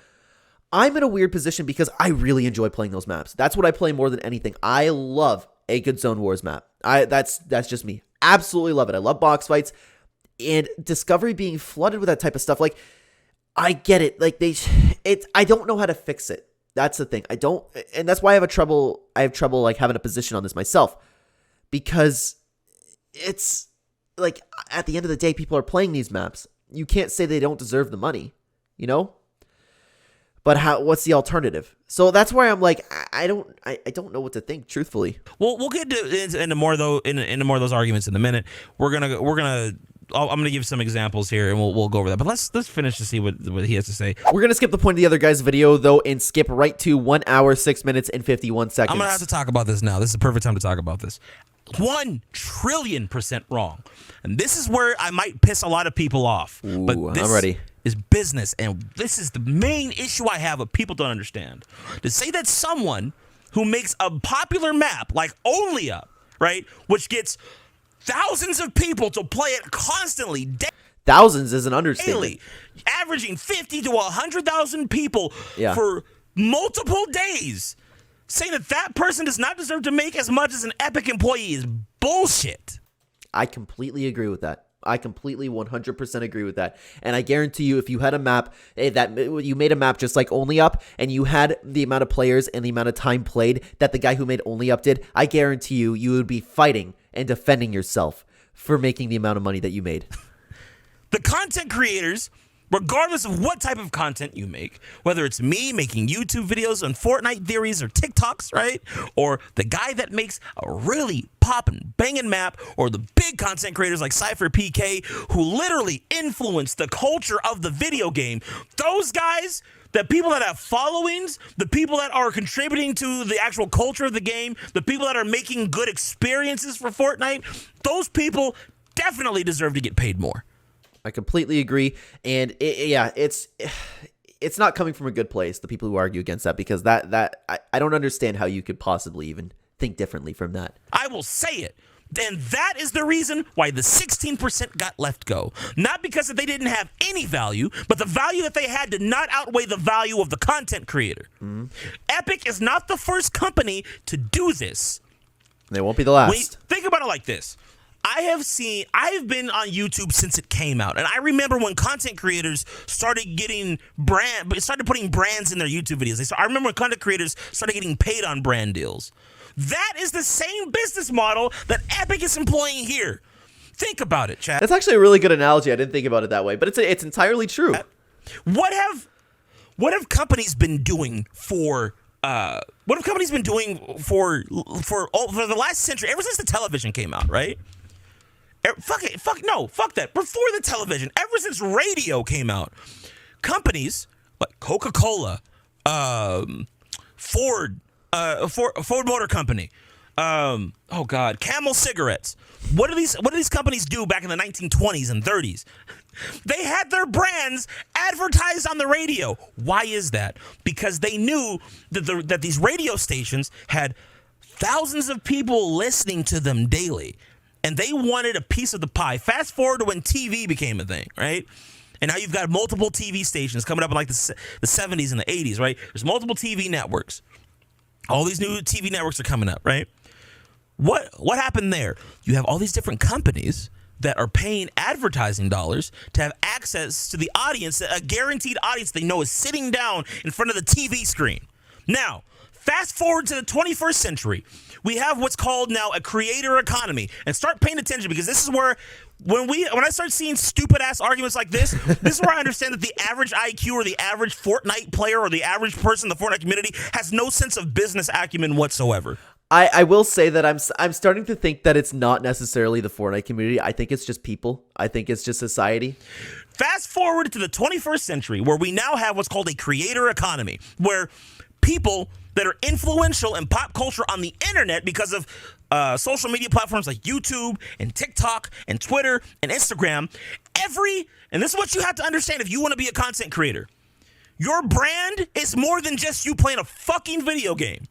I'm in a weird position because I really enjoy playing those maps. That's what I play more than anything. I love a good Zone Wars map. That's just me. Absolutely love it. I love box fights, and Discovery being flooded with that type of stuff. Like, I get it. Like I don't know how to fix it. That's the thing. I don't, and that's why I have trouble like having a position on this myself, because it's like, at the end of the day, people are playing these maps. You can't say they don't deserve the money, you know? But what's the alternative? So that's why I'm like, I don't know what to think, truthfully. Well, we'll get into more though into more of those arguments in a minute. I'm gonna give some examples here, and we'll go over that. But let's finish to see what he has to say. We're gonna skip the point of the other guy's video though, and skip right to 1 hour, 6 minutes, and 51 seconds. I'm gonna have to talk about this now. This is the perfect time to talk about this. 1 trillion% wrong, and this is where I might piss a lot of people off. Ooh, but this I'm ready. Is business, and this is the main issue I have with people don't understand. To say that someone who makes a popular map like Only Up, right, which gets thousands of people to play it constantly, thousands is an understatement, daily, averaging 50 to 100,000 people for multiple days, saying that person does not deserve to make as much as an Epic employee is bullshit. I completely agree with that. I completely 100% agree with that. And I guarantee you, if you had a map that you made a map just like Only Up, and you had the amount of players and the amount of time played that the guy who made Only Up did, I guarantee you would be fighting and defending yourself for making the amount of money that you made. The content creators, regardless of what type of content you make, whether it's me making YouTube videos on Fortnite theories or TikToks, right? Or the guy that makes a really poppin', banging map, or the big content creators like Cypher PK who literally influence the culture of the video game. Those guys, the people that have followings, the people that are contributing to the actual culture of the game, the people that are making good experiences for Fortnite, those people definitely deserve to get paid more. I completely agree, and it's not coming from a good place. The people who argue against that, because I don't understand how you could possibly even think differently from that. I will say it, and that is the reason why the 16% got let go. Not because they didn't have any value, but the value that they had did not outweigh the value of the content creator. Mm-hmm. Epic is not the first company to do this. They won't be the last. Think about it like this. I have been on YouTube since it came out, and I remember when content creators started putting brands in their YouTube videos. I remember when content creators started getting paid on brand deals. That is the same business model that Epic is employing here. Think about it, chat. That's actually a really good analogy. I didn't think about it that way, but it's entirely true. What have companies been doing for the last century, ever since the television came out, right? Fuck that. Before the television, ever since radio came out, companies like Coca-Cola, Ford Motor Company, Camel cigarettes. What do these companies do back in the 1920s and 30s? They had their brands advertised on the radio. Why is that? Because they knew that these radio stations had thousands of people listening to them daily, and they wanted a piece of the pie. Fast forward to when TV became a thing, right? And now you've got multiple TV stations coming up in like the 70s and the 80s, right? There's multiple TV networks. All these new TV networks are coming up, right? What happened there? You have all these different companies that are paying advertising dollars to have access to the audience, a guaranteed audience they know is sitting down in front of the TV screen. Now, fast forward to the 21st century. We have what's called now a creator economy. And start paying attention, because this is where when I start seeing stupid ass arguments like this is where I understand that the average IQ or the average Fortnite player or the average person in the Fortnite community has no sense of business acumen whatsoever. I will say that I'm starting to think that it's not necessarily the Fortnite community. I think it's just people. I think it's just society. Fast forward to the 21st century, where we now have what's called a creator economy, where people that are influential in pop culture on the internet because of social media platforms like YouTube and TikTok and Twitter and Instagram, and this is what you have to understand if you want to be a content creator. Your brand is more than just you playing a fucking video game.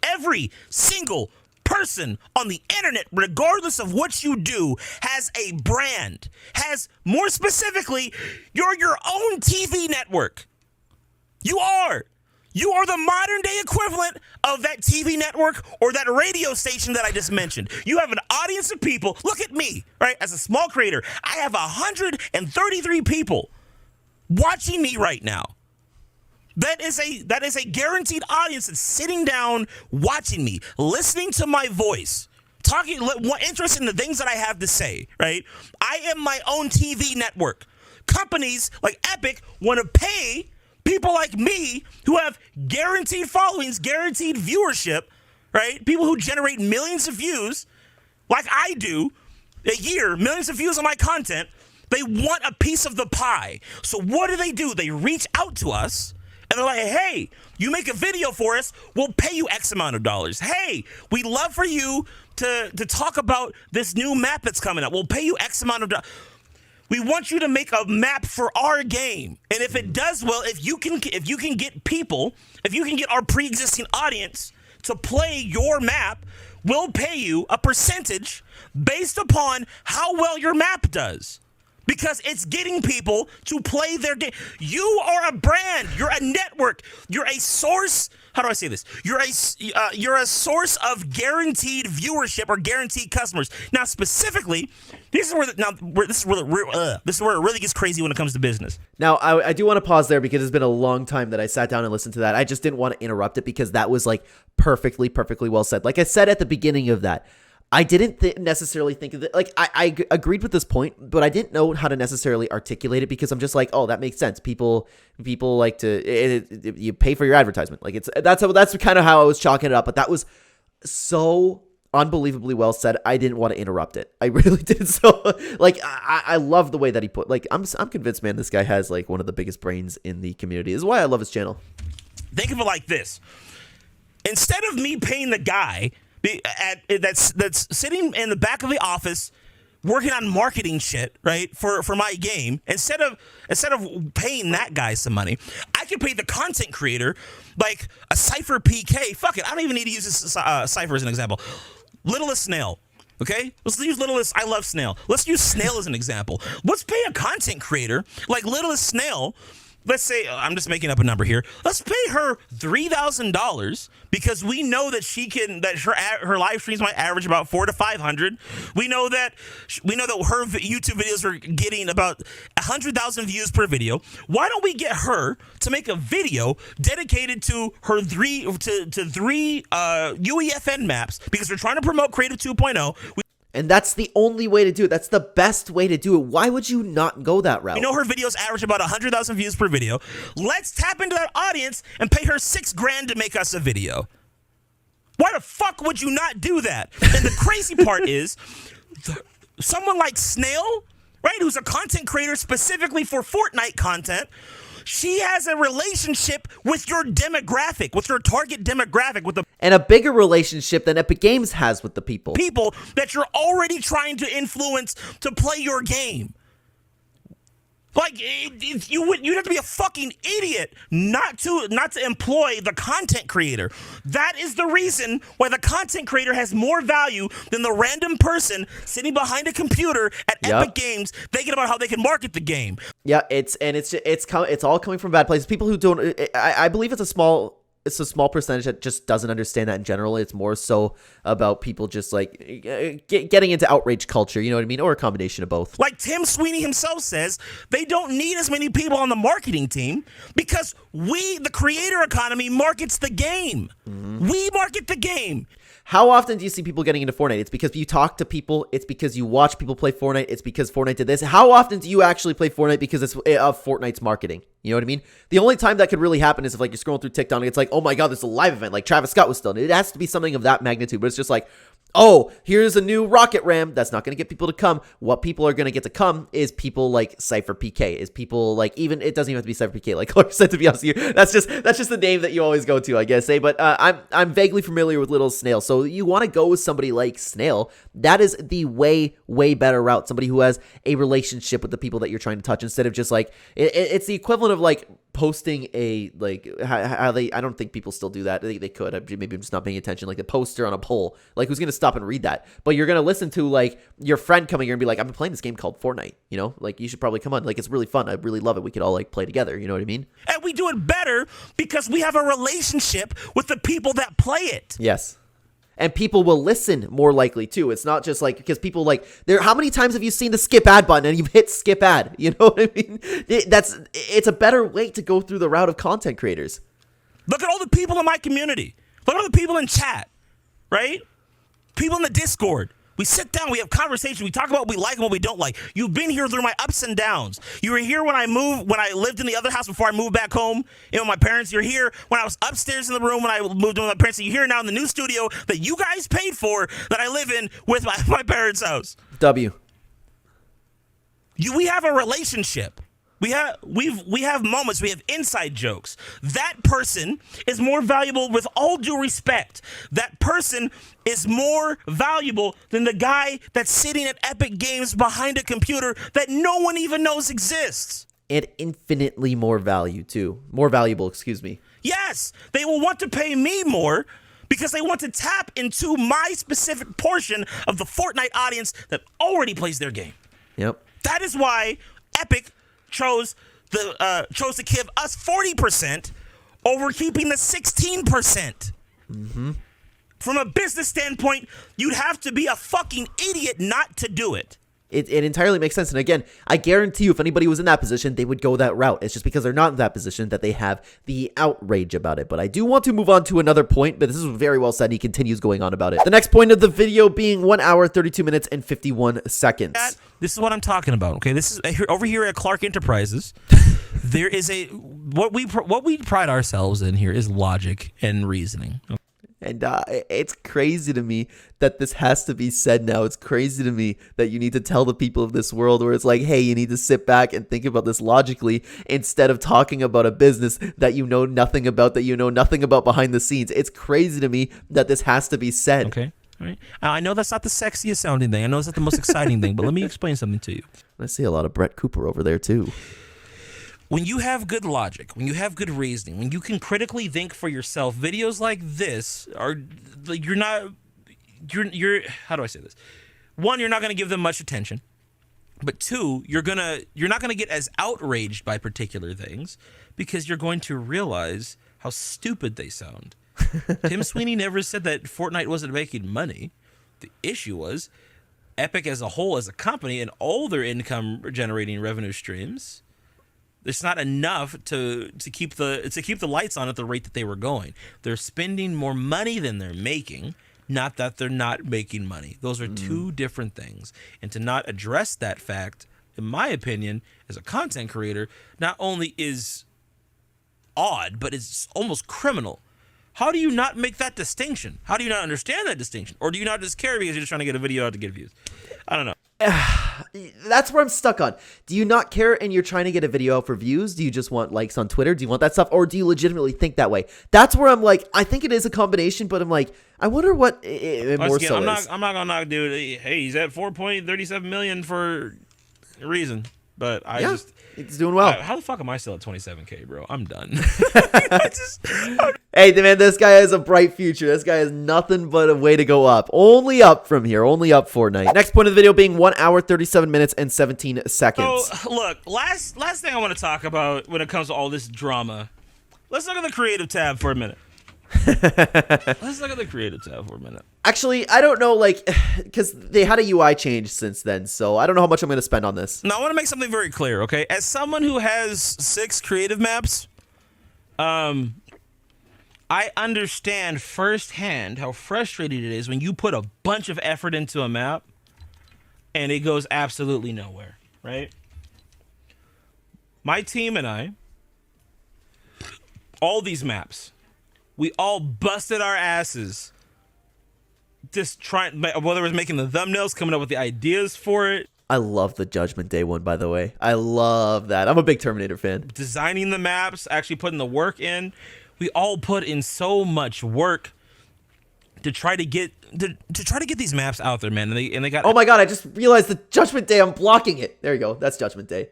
Every single person on the internet, regardless of what you do, has a brand. More specifically, you're your own TV network. You are the modern day equivalent of that TV network or that radio station that I just mentioned. You have an audience of people. Look at me, right? As a small creator, I have 133 people watching me right now. That is a guaranteed audience that's sitting down, watching me, listening to my voice, interested in the things that I have to say, right? I am my own TV network. Companies like Epic want to pay people like me who have guaranteed followings, guaranteed viewership, right? People who generate millions of views, like I do, a year, millions of views on my content. They want a piece of the pie. So what do? They reach out to us. And they're like, hey, you make a video for us, we'll pay you X amount of dollars. Hey, we'd love for you to talk about this new map that's coming up. We'll pay you X amount of dollars. We want you to make a map for our game. And if it does well, if you can get our pre-existing audience to play your map, we'll pay you a percentage based upon how well your map does. Because it's getting people to play their game. You are a brand. You're a network. You're a source. How do I say this? You're a source of guaranteed viewership or guaranteed customers. Now, specifically, this is where it really gets crazy when it comes to business. Now, I do want to pause there because it's been a long time that I sat down and listened to that. I just didn't want to interrupt it because that was like perfectly well said. Like I said at the beginning of that, I didn't necessarily think of it. Like, I agreed with this point, but I didn't know how to necessarily articulate it because I'm just like, oh, that makes sense. People like to you pay for your advertisement. Like that's kind of how I was chalking it up. But that was so unbelievably well said. I didn't want to interrupt it. I really did. So like, I love the way that he put. Like, I'm convinced, man. This guy has like one of the biggest brains in the community. This is why I love his channel. Think of it like this: instead of me paying the guy that's sitting in the back of the office working on marketing shit, right, for my game, instead of paying that guy some money, I could pay the content creator like a Cypher PK. Fuck it, I don't even need to use this Cypher as an example. Littlest Snail. Okay, let's use Littlest. I love Snail. Let's use Snail as an example. Let's pay a content creator like Littlest Snail. Let's say, I'm just making up a number here. Let's pay her $3,000 because we know that her live streams might average about 400 to 500. We know that her YouTube videos are getting about 100,000 views per video. Why don't we get her to make a video dedicated to her three UEFN maps because we're trying to promote Creative 2.0. And that's the only way to do it. That's the best way to do it. Why would you not go that route? We know her videos average about 100,000 views per video. Let's tap into that audience and pay her $6,000 to make us a video. Why the fuck would you not do that? And the crazy part is, someone like Snail, right, who's a content creator specifically for Fortnite content, she has a relationship with your demographic, with your target demographic, with the and a bigger relationship than Epic Games has with the people that you're already trying to influence to play your game. Like, you'd have to be a fucking idiot not to employ the content creator. That is the reason why the content creator has more value than the random person sitting behind a computer at Epic Games thinking about how they can market the game. Yeah, it's all coming from bad places. People who don't, I believe it's a small percentage that just doesn't understand that in general. It's more so about people just like getting into outrage culture, you know what I mean? Or a combination of both. Like Tim Sweeney himself says, they don't need as many people on the marketing team because the creator economy, markets the game. Mm-hmm. We market the game. How often do you see people getting into Fortnite? It's because you talk to people. It's because you watch people play Fortnite. It's because Fortnite did this. How often do you actually play Fortnite because it's of Fortnite's marketing? You know what I mean? The only time that could really happen is if like you're scrolling through TikTok and it's like, oh my God, there's a live event. Like Travis Scott was still in it. It has to be something of that magnitude. But it's just like, oh, here's a new rocket ram. That's not going to get people to come. What people are going to get to come is people like Cypher PK. Is people like, even it doesn't even have to be Cypher PK. Like Clark said, to be honest with you, that's just the name that you always go to, I guess. But I'm vaguely familiar with Little Snail. So you want to go with somebody like Snail. That is the way better route. Somebody who has a relationship with the people that you're trying to touch instead of just like it's the equivalent of like posting a like how they, I don't think people still do that. They could. Maybe I'm just not paying attention. Like a poster on a poll. Like who's gonna stop and read that? But you're gonna listen to like your friend coming here and be like, I've been playing this game called Fortnite. You know, like you should probably come on. Like it's really fun. I really love it. We could all like play together. You know what I mean? And we do it better because we have a relationship with the people that play it. Yes. And people will listen more likely too. It's not just like because people like there. How many times have you seen the skip ad button and you've hit skip ad? You know what I mean? It's a better way to go through the route of content creators. Look at all the people in my community. Look at all the people in chat, right? People in the Discord. We sit down, we have conversations, we talk about what we like and what we don't like. You've been here through my ups and downs. You were here when I lived in the other house before I moved back home with my parents. You're here when I was upstairs in the room when I moved in with my parents. And you're here now in the new studio that you guys paid for that I live in with my parents' house. We have a relationship. We have moments, we have inside jokes. That person is more valuable, with all due respect. That person is more valuable than the guy that's sitting at Epic Games behind a computer that no one even knows exists. And infinitely more valuable, excuse me. Yes, they will want to pay me more because they want to tap into my specific portion of the Fortnite audience that already plays their game. Yep. That is why Epic chose to give us 40% over keeping the 16%. Mm-hmm. From a business standpoint, you'd have to be a fucking idiot not to do it. It entirely makes sense. And again, I guarantee you, if anybody was in that position, they would go that route. It's just because they're not in that position that they have the outrage about it. But I do want to move on to another point, but this is very well said. He continues going on about it. The next point of the video being 1 hour, 32 minutes, and 51 seconds. This is what I'm talking about. Okay, this is over here at Clarque Enterprises. There is what we pride ourselves in here is logic and reasoning. And it's crazy to me that this has to be said now. It's crazy to me that you need to tell the people of this world where it's like, hey, you need to sit back and think about this logically instead of talking about a business that you know nothing about, that you know nothing about behind the scenes. It's crazy to me that this has to be said. Okay. All right. I know that's not the sexiest sounding thing. I know it's not the most exciting thing, but let me explain something to you. I see a lot of Brett Cooper over there too. When you have good logic, when you have good reasoning, when you can critically think for yourself, videos like this are you're how do I say this? One, you're not going to give them much attention. But two, you're not going to get as outraged by particular things because you're going to realize how stupid they sound. Tim Sweeney never said that Fortnite wasn't making money. The issue was Epic as a whole, as a company, and all their income generating revenue streams, it's not enough to keep the lights on at the rate that they were going. They're spending more money than they're making, not that they're not making money. Those are two different things. And to not address that fact, in my opinion, as a content creator, not only is odd, but it's almost criminal. How do you not make that distinction? How do you not understand that distinction? Or do you not just care because you're just trying to get a video out to get views? I don't know. That's where I'm stuck on. Do you not care and you're trying to get a video out for views? Do you just want likes on Twitter? Do you want that stuff? Or do you legitimately think that way? That's where I'm like, I think it is a combination, but I'm like, I wonder what it more so is. I'm not going to knock dude. Hey, he's at 4.37 million for a reason. But it's doing well. How the fuck am I still at 27K, bro? I'm done. Hey, man, this guy has a bright future. This guy has nothing but a way to go up. Only up from here. Only up Fortnite. Next point of the video being 1 hour, 37 minutes, and 17 seconds. So, look, last thing I want to talk about when it comes to all this drama. Let's look at the creative tab for a minute. Let's look at the creative tab for a minute. Actually, I don't know, because they had a UI change since then, so I don't know how much I'm going to spend on this. Now, I want to make something very clear, okay? As someone who has 6 creative maps, I understand firsthand how frustrating it is when you put a bunch of effort into a map and it goes absolutely nowhere, right? My team and I, all these maps, we all busted our asses just trying, whether it was making the thumbnails, coming up with the ideas for it. I love the Judgment Day one, by the way. I love that. I'm a big Terminator fan. Designing the maps, actually putting the work in. We all put in so much work to try to get these maps out there, man. And they got. Oh my god! I just realized the Judgment Day. I'm blocking it. There you go. That's Judgment Day.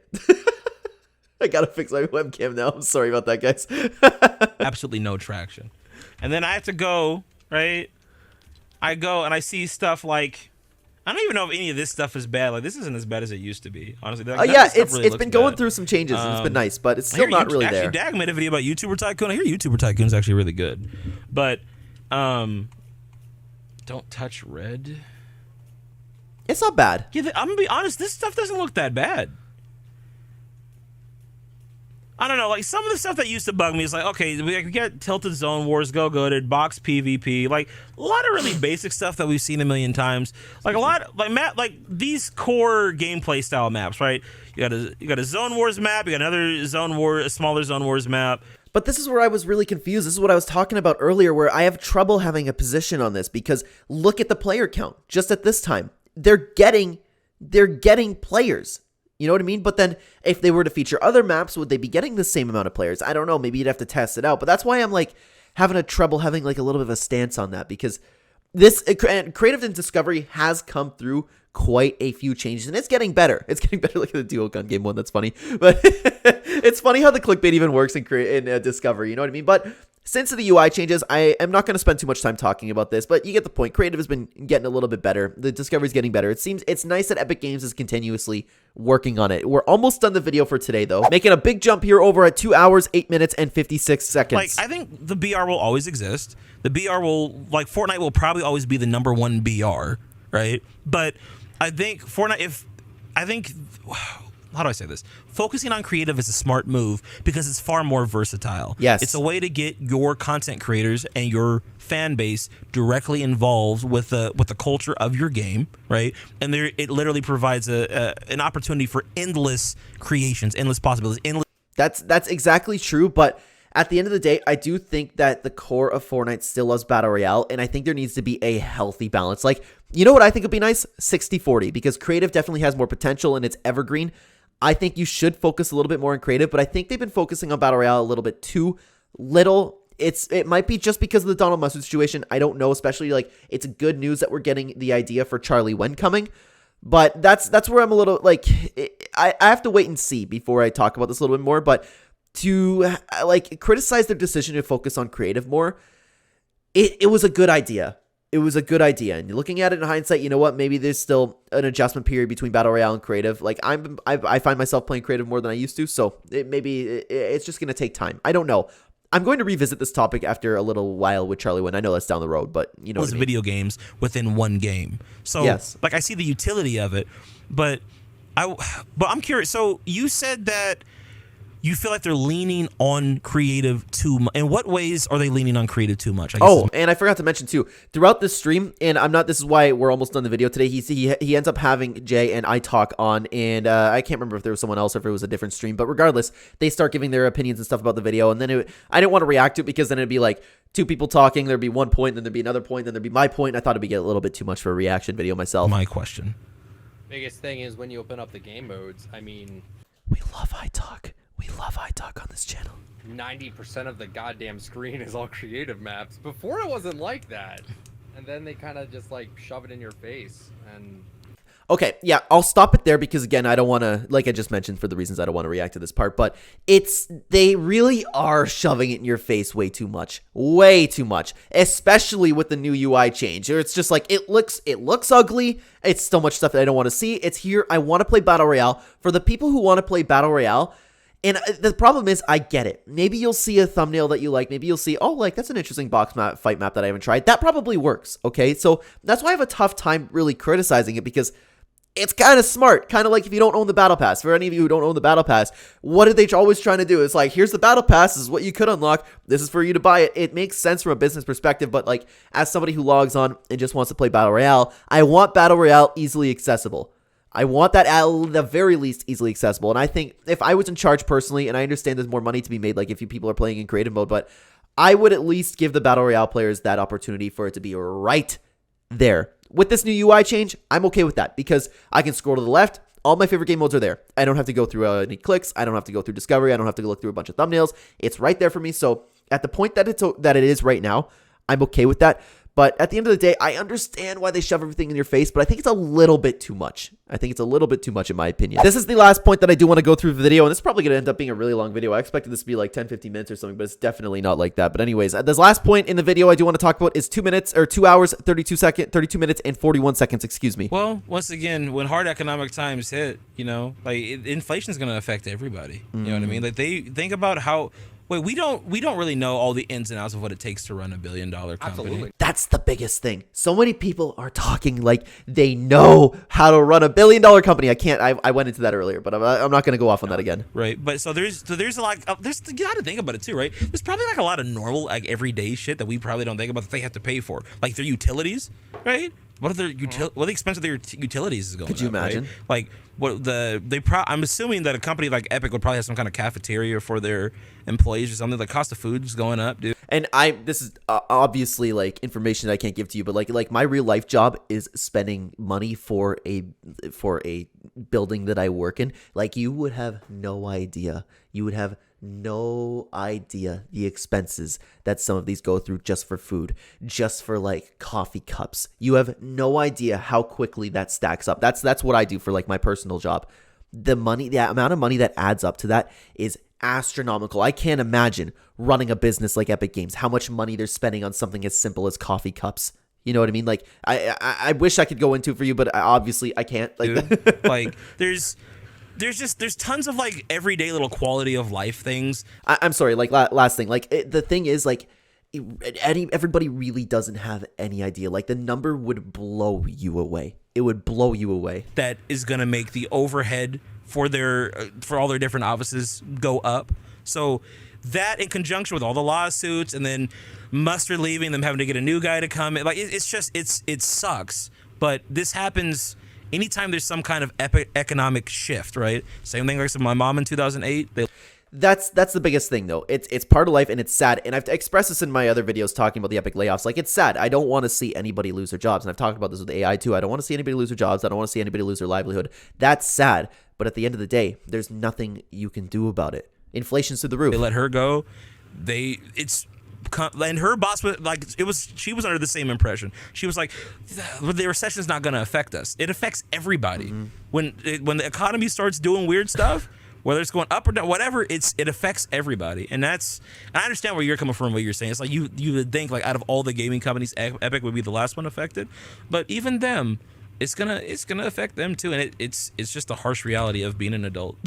I gotta fix my webcam now. I'm sorry about that, guys. Absolutely no traction. And then I have to go, right? I go and I see stuff like, I don't even know if any of this stuff is bad. Like, this isn't as bad as it used to be, honestly. Yeah, it's been going through some changes. And it's been nice, but it's still not really there. Actually, Dag made a video about YouTuber Tycoon. I hear YouTuber Tycoon is actually really good. But, don't touch red. It's not bad. Yeah, I'm going to be honest. This stuff doesn't look that bad. I don't know, like some of the stuff that used to bug me is like, okay, we get Tilted Zone Wars, Go-Goated, Box PvP, like a lot of really basic stuff that we've seen a million times. Like a lot, like these core gameplay style maps, right? You got a Zone Wars map, you got another a smaller Zone Wars map. But this is where I was really confused. This is what I was talking about earlier, where I have trouble having a position on this because look at the player count. Just at this time, they're getting players. You know what I mean? But then if they were to feature other maps, would they be getting the same amount of players? I don't know. Maybe you'd have to test it out. But that's why I'm like having a trouble having like a little bit of a stance on that, because this Creative and Discovery has come through quite a few changes and it's getting better. It's getting better. Look at the dual gun game one. That's funny. But it's funny how the clickbait even works in Discovery. You know what I mean? But since the UI changes, I am not going to spend too much time talking about this, but you get the point. Creative has been getting a little bit better. The Discovery's getting better. It seems it's nice that Epic Games is continuously working on it. We're almost done the video for today, though. Making a big jump here over at 2 hours, 8 minutes, and 56 seconds. Like, I think the BR will always exist. The BR will, like, Fortnite will probably always be the #1 BR, right? But I think Fortnite, I think, how do I say this? Focusing on creative is a smart move because it's far more versatile. Yes. It's a way to get your content creators and your fan base directly involved with the culture of your game, right? And it literally provides an opportunity for endless creations, endless possibilities, endless. That's exactly true, but at the end of the day, I do think that the core of Fortnite still loves Battle Royale, and I think there needs to be a healthy balance. Like, you know what I think would be nice? 60-40, because creative definitely has more potential and it's evergreen. I think you should focus a little bit more on creative, but I think they've been focusing on Battle Royale a little bit too little. It might be just because of the Donald Mustard situation. I don't know, especially like it's good news that we're getting the idea for Charlie Wen coming. But that's where I'm a little like I have to wait and see before I talk about this a little bit more. But to like criticize their decision to focus on creative more, it was a good idea. It was a good idea. And looking at it in hindsight, you know what? Maybe there's still an adjustment period between Battle Royale and creative. Like I find myself playing creative more than I used to. So it's just going to take time. I don't know. I'm going to revisit this topic after a little while with Charlie Wen. I know that's down the road, but you know what I mean. Video games within one game. So yes. Like I see the utility of it, but I'm curious. So you said that you feel like they're leaning on creative too much. In what ways are they leaning on creative too much? And I forgot to mention too, throughout this stream, and this is why we're almost done the video today, he ends up having Jay and I talk on, and I can't remember if there was someone else or if it was a different stream, but regardless, they start giving their opinions and stuff about the video, and then I didn't want to react to it because then it'd be like two people talking, there'd be one point, then there'd be another point, then there'd be my point, and I thought it'd be a little bit too much for a reaction video myself. My question. Biggest thing is when you open up the game modes, I mean... We love high talk. We love high talk on this channel. 90% of the goddamn screen is all creative maps. Before it wasn't like that. And then they kind of just like shove it in your face. And okay, yeah, I'll stop it there because again, I don't want to, like I just mentioned, for the reasons I don't want to react to this part, but they really are shoving it in your face way too much, especially with the new UI change. It's just like it looks ugly. It's so much stuff that I don't want to see. It's here. I want to play Battle Royale. For the people who want to play Battle Royale. And the problem is, I get it. Maybe you'll see a thumbnail that you like. Maybe you'll see, oh, like, that's an interesting fight map that I haven't tried. That probably works, okay? So that's why I have a tough time really criticizing it because it's kind of smart. Kind of like if you don't own the Battle Pass. For any of you who don't own the Battle Pass, what are they always trying to do? It's like, here's the Battle Pass. This is what you could unlock. This is for you to buy it. It makes sense from a business perspective, but like, as somebody who logs on and just wants to play Battle Royale, I want Battle Royale easily accessible. I want that at the very least easily accessible. And I think if I was in charge personally, and I understand there's more money to be made, like if you people are playing in creative mode, but I would at least give the Battle Royale players that opportunity for it to be right there. With this new UI change, I'm okay with that because I can scroll to the left. All my favorite game modes are there. I don't have to go through any clicks. I don't have to go through discovery. I don't have to look through a bunch of thumbnails. It's right there for me. So at the point that it is right now, I'm okay with that. But at the end of the day, I understand why they shove everything in your face, but I think it's a little bit too much. I think it's a little bit too much in my opinion. This is the last point that I do want to go through the video, and this is probably going to end up being a really long video. I expected this to be like 10-15 minutes or something, but it's definitely not like that. But anyways, this last point in the video I do want to talk about is 2 hours, 32 minutes, and 41 seconds, excuse me. Well, once again, when hard economic times hit, you know, like inflation is going to affect everybody. You know what I mean? Like they think about how... Wait, we don't really know all the ins and outs of what it takes to run $1 billion company. absolutely. That's the biggest thing. So many people are talking like they know how to run $1 billion company. I went into that earlier, but I'm not going to go off on that again. Right, but so there's a lot. You got to think about it too, right? There's probably like a lot of normal, like everyday shit that we probably don't think about that they have to pay for, like their utilities, right? What are what the expense of their utilities is going? Could you imagine? Right? Like I'm assuming that a company like Epic would probably have some kind of cafeteria for their employees or something. The cost of food is going up, dude. And this is obviously like information that I can't give to you, but like my real life job is spending money for a building that I work in. Like you would have no idea. You would have no idea the expenses that some of these go through just for food, just for like coffee cups. You have no idea how quickly that stacks up. That's what I do for like my personal job. The amount of money that adds up to that is astronomical. I can't imagine running a business like Epic Games, how much money they're spending on something as simple as coffee cups. You know what I mean? Like I wish I could go into it for you, but obviously I can't. Like, dude, like there's tons of like everyday little quality of life things. I'm sorry, like last thing, like the thing is like everybody really doesn't have any idea. Like, the number would blow you away. It would blow you away. That is going to make the overhead for all their different offices go up. So that, in conjunction with all the lawsuits, and then Mustard leaving, them having to get a new guy to come in, like, it sucks. But this happens anytime there's some kind of economic shift, right? Same thing like my mom in 2008. That's the biggest thing, though. It's part of life, and it's sad. And I've expressed this in my other videos talking about the epic layoffs. Like, it's sad. I don't want to see anybody lose their jobs. And I've talked about this with AI too. I don't want to see anybody lose their jobs. I don't want to see anybody lose their livelihood. That's sad. But at the end of the day, there's nothing you can do about it. Inflation's through the roof. They let her go. And her boss was like, she was under the same impression. She was like, the recession's not going to affect us. It affects everybody. When the economy starts doing weird stuff, whether it's going up or down, whatever, it affects everybody. And I understand where you're coming from, what you're saying. It's like you would think, like, out of all the gaming companies, Epic would be the last one affected. But even them, it's gonna affect them too. And it's just the harsh reality of being an adult.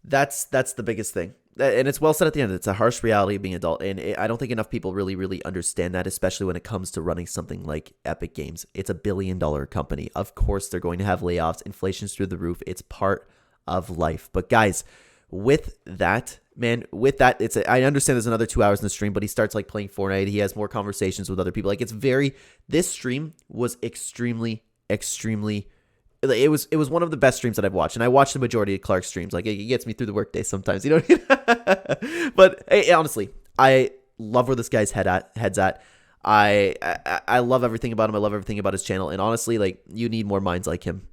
That's the biggest thing. And it's well said at the end. It's a harsh reality of being an adult. And I don't think enough people really, really understand that, especially when it comes to running something like Epic Games. It's $1 billion company. Of course, they're going to have layoffs. Inflation's through the roof. It's part of life. But guys, with that, I understand there's another 2 hours in the stream, but he starts like playing Fortnite. He has more conversations with other people. Like, this stream was extremely, it was one of the best streams that I've watched, and I watched the majority of Klarque's streams. Like, it gets me through the workday sometimes, you know. But hey, honestly, I love where this guy's head's at. I love everything about him. I love everything about his channel, and honestly, like, you need more minds like him,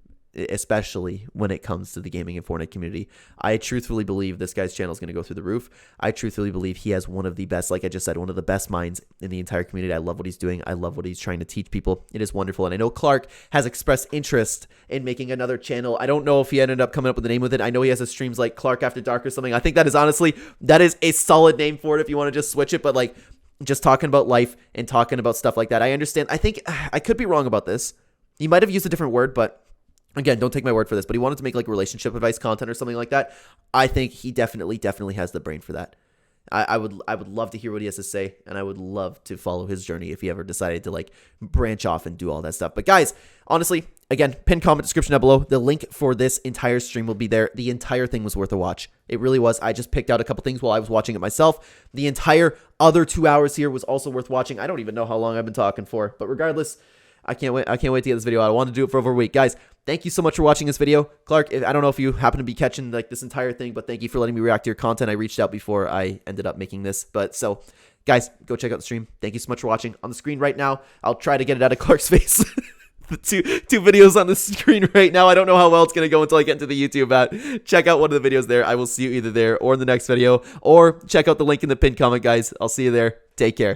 especially when it comes to the gaming and Fortnite community. I truthfully believe this guy's channel is going to go through the roof. I truthfully believe he has one of the best, like I just said, one of the best minds in the entire community. I love what he's doing. I love what he's trying to teach people. It is wonderful. And I know Klarque has expressed interest in making another channel. I don't know if he ended up coming up with a name with it. I know he has a streams like Klarque After Dark or something. I think that is a solid name for it if you want to just switch it. But like, just talking about life and talking about stuff like that. I understand. I think I could be wrong about this. He might have used a different word, but again, don't take my word for this, but he wanted to make like relationship advice content or something like that. I think he definitely has the brain for that. I would love to hear what he has to say, and I would love to follow his journey if he ever decided to like branch off and do all that stuff. But guys, honestly, again, pinned comment description down below. The link for this entire stream will be there. The entire thing was worth a watch. It really was. I just picked out a couple things while I was watching it myself. The entire other 2 hours here was also worth watching. I don't even know how long I've been talking for, but regardless, I can't wait to get this video out. I wanted to do it for over a week. Guys, thank you so much for watching this video. Klarque, I don't know if you happen to be catching like this entire thing, but thank you for letting me react to your content. I reached out before I ended up making this. But so, guys, go check out the stream. Thank you so much for watching. On the screen right now, I'll try to get it out of Klarque's face. The two videos on the screen right now. I don't know how well it's going to go until I get into the YouTube app. Check out one of the videos there. I will see you either there or in the next video. Or check out the link in the pinned comment, guys. I'll see you there. Take care.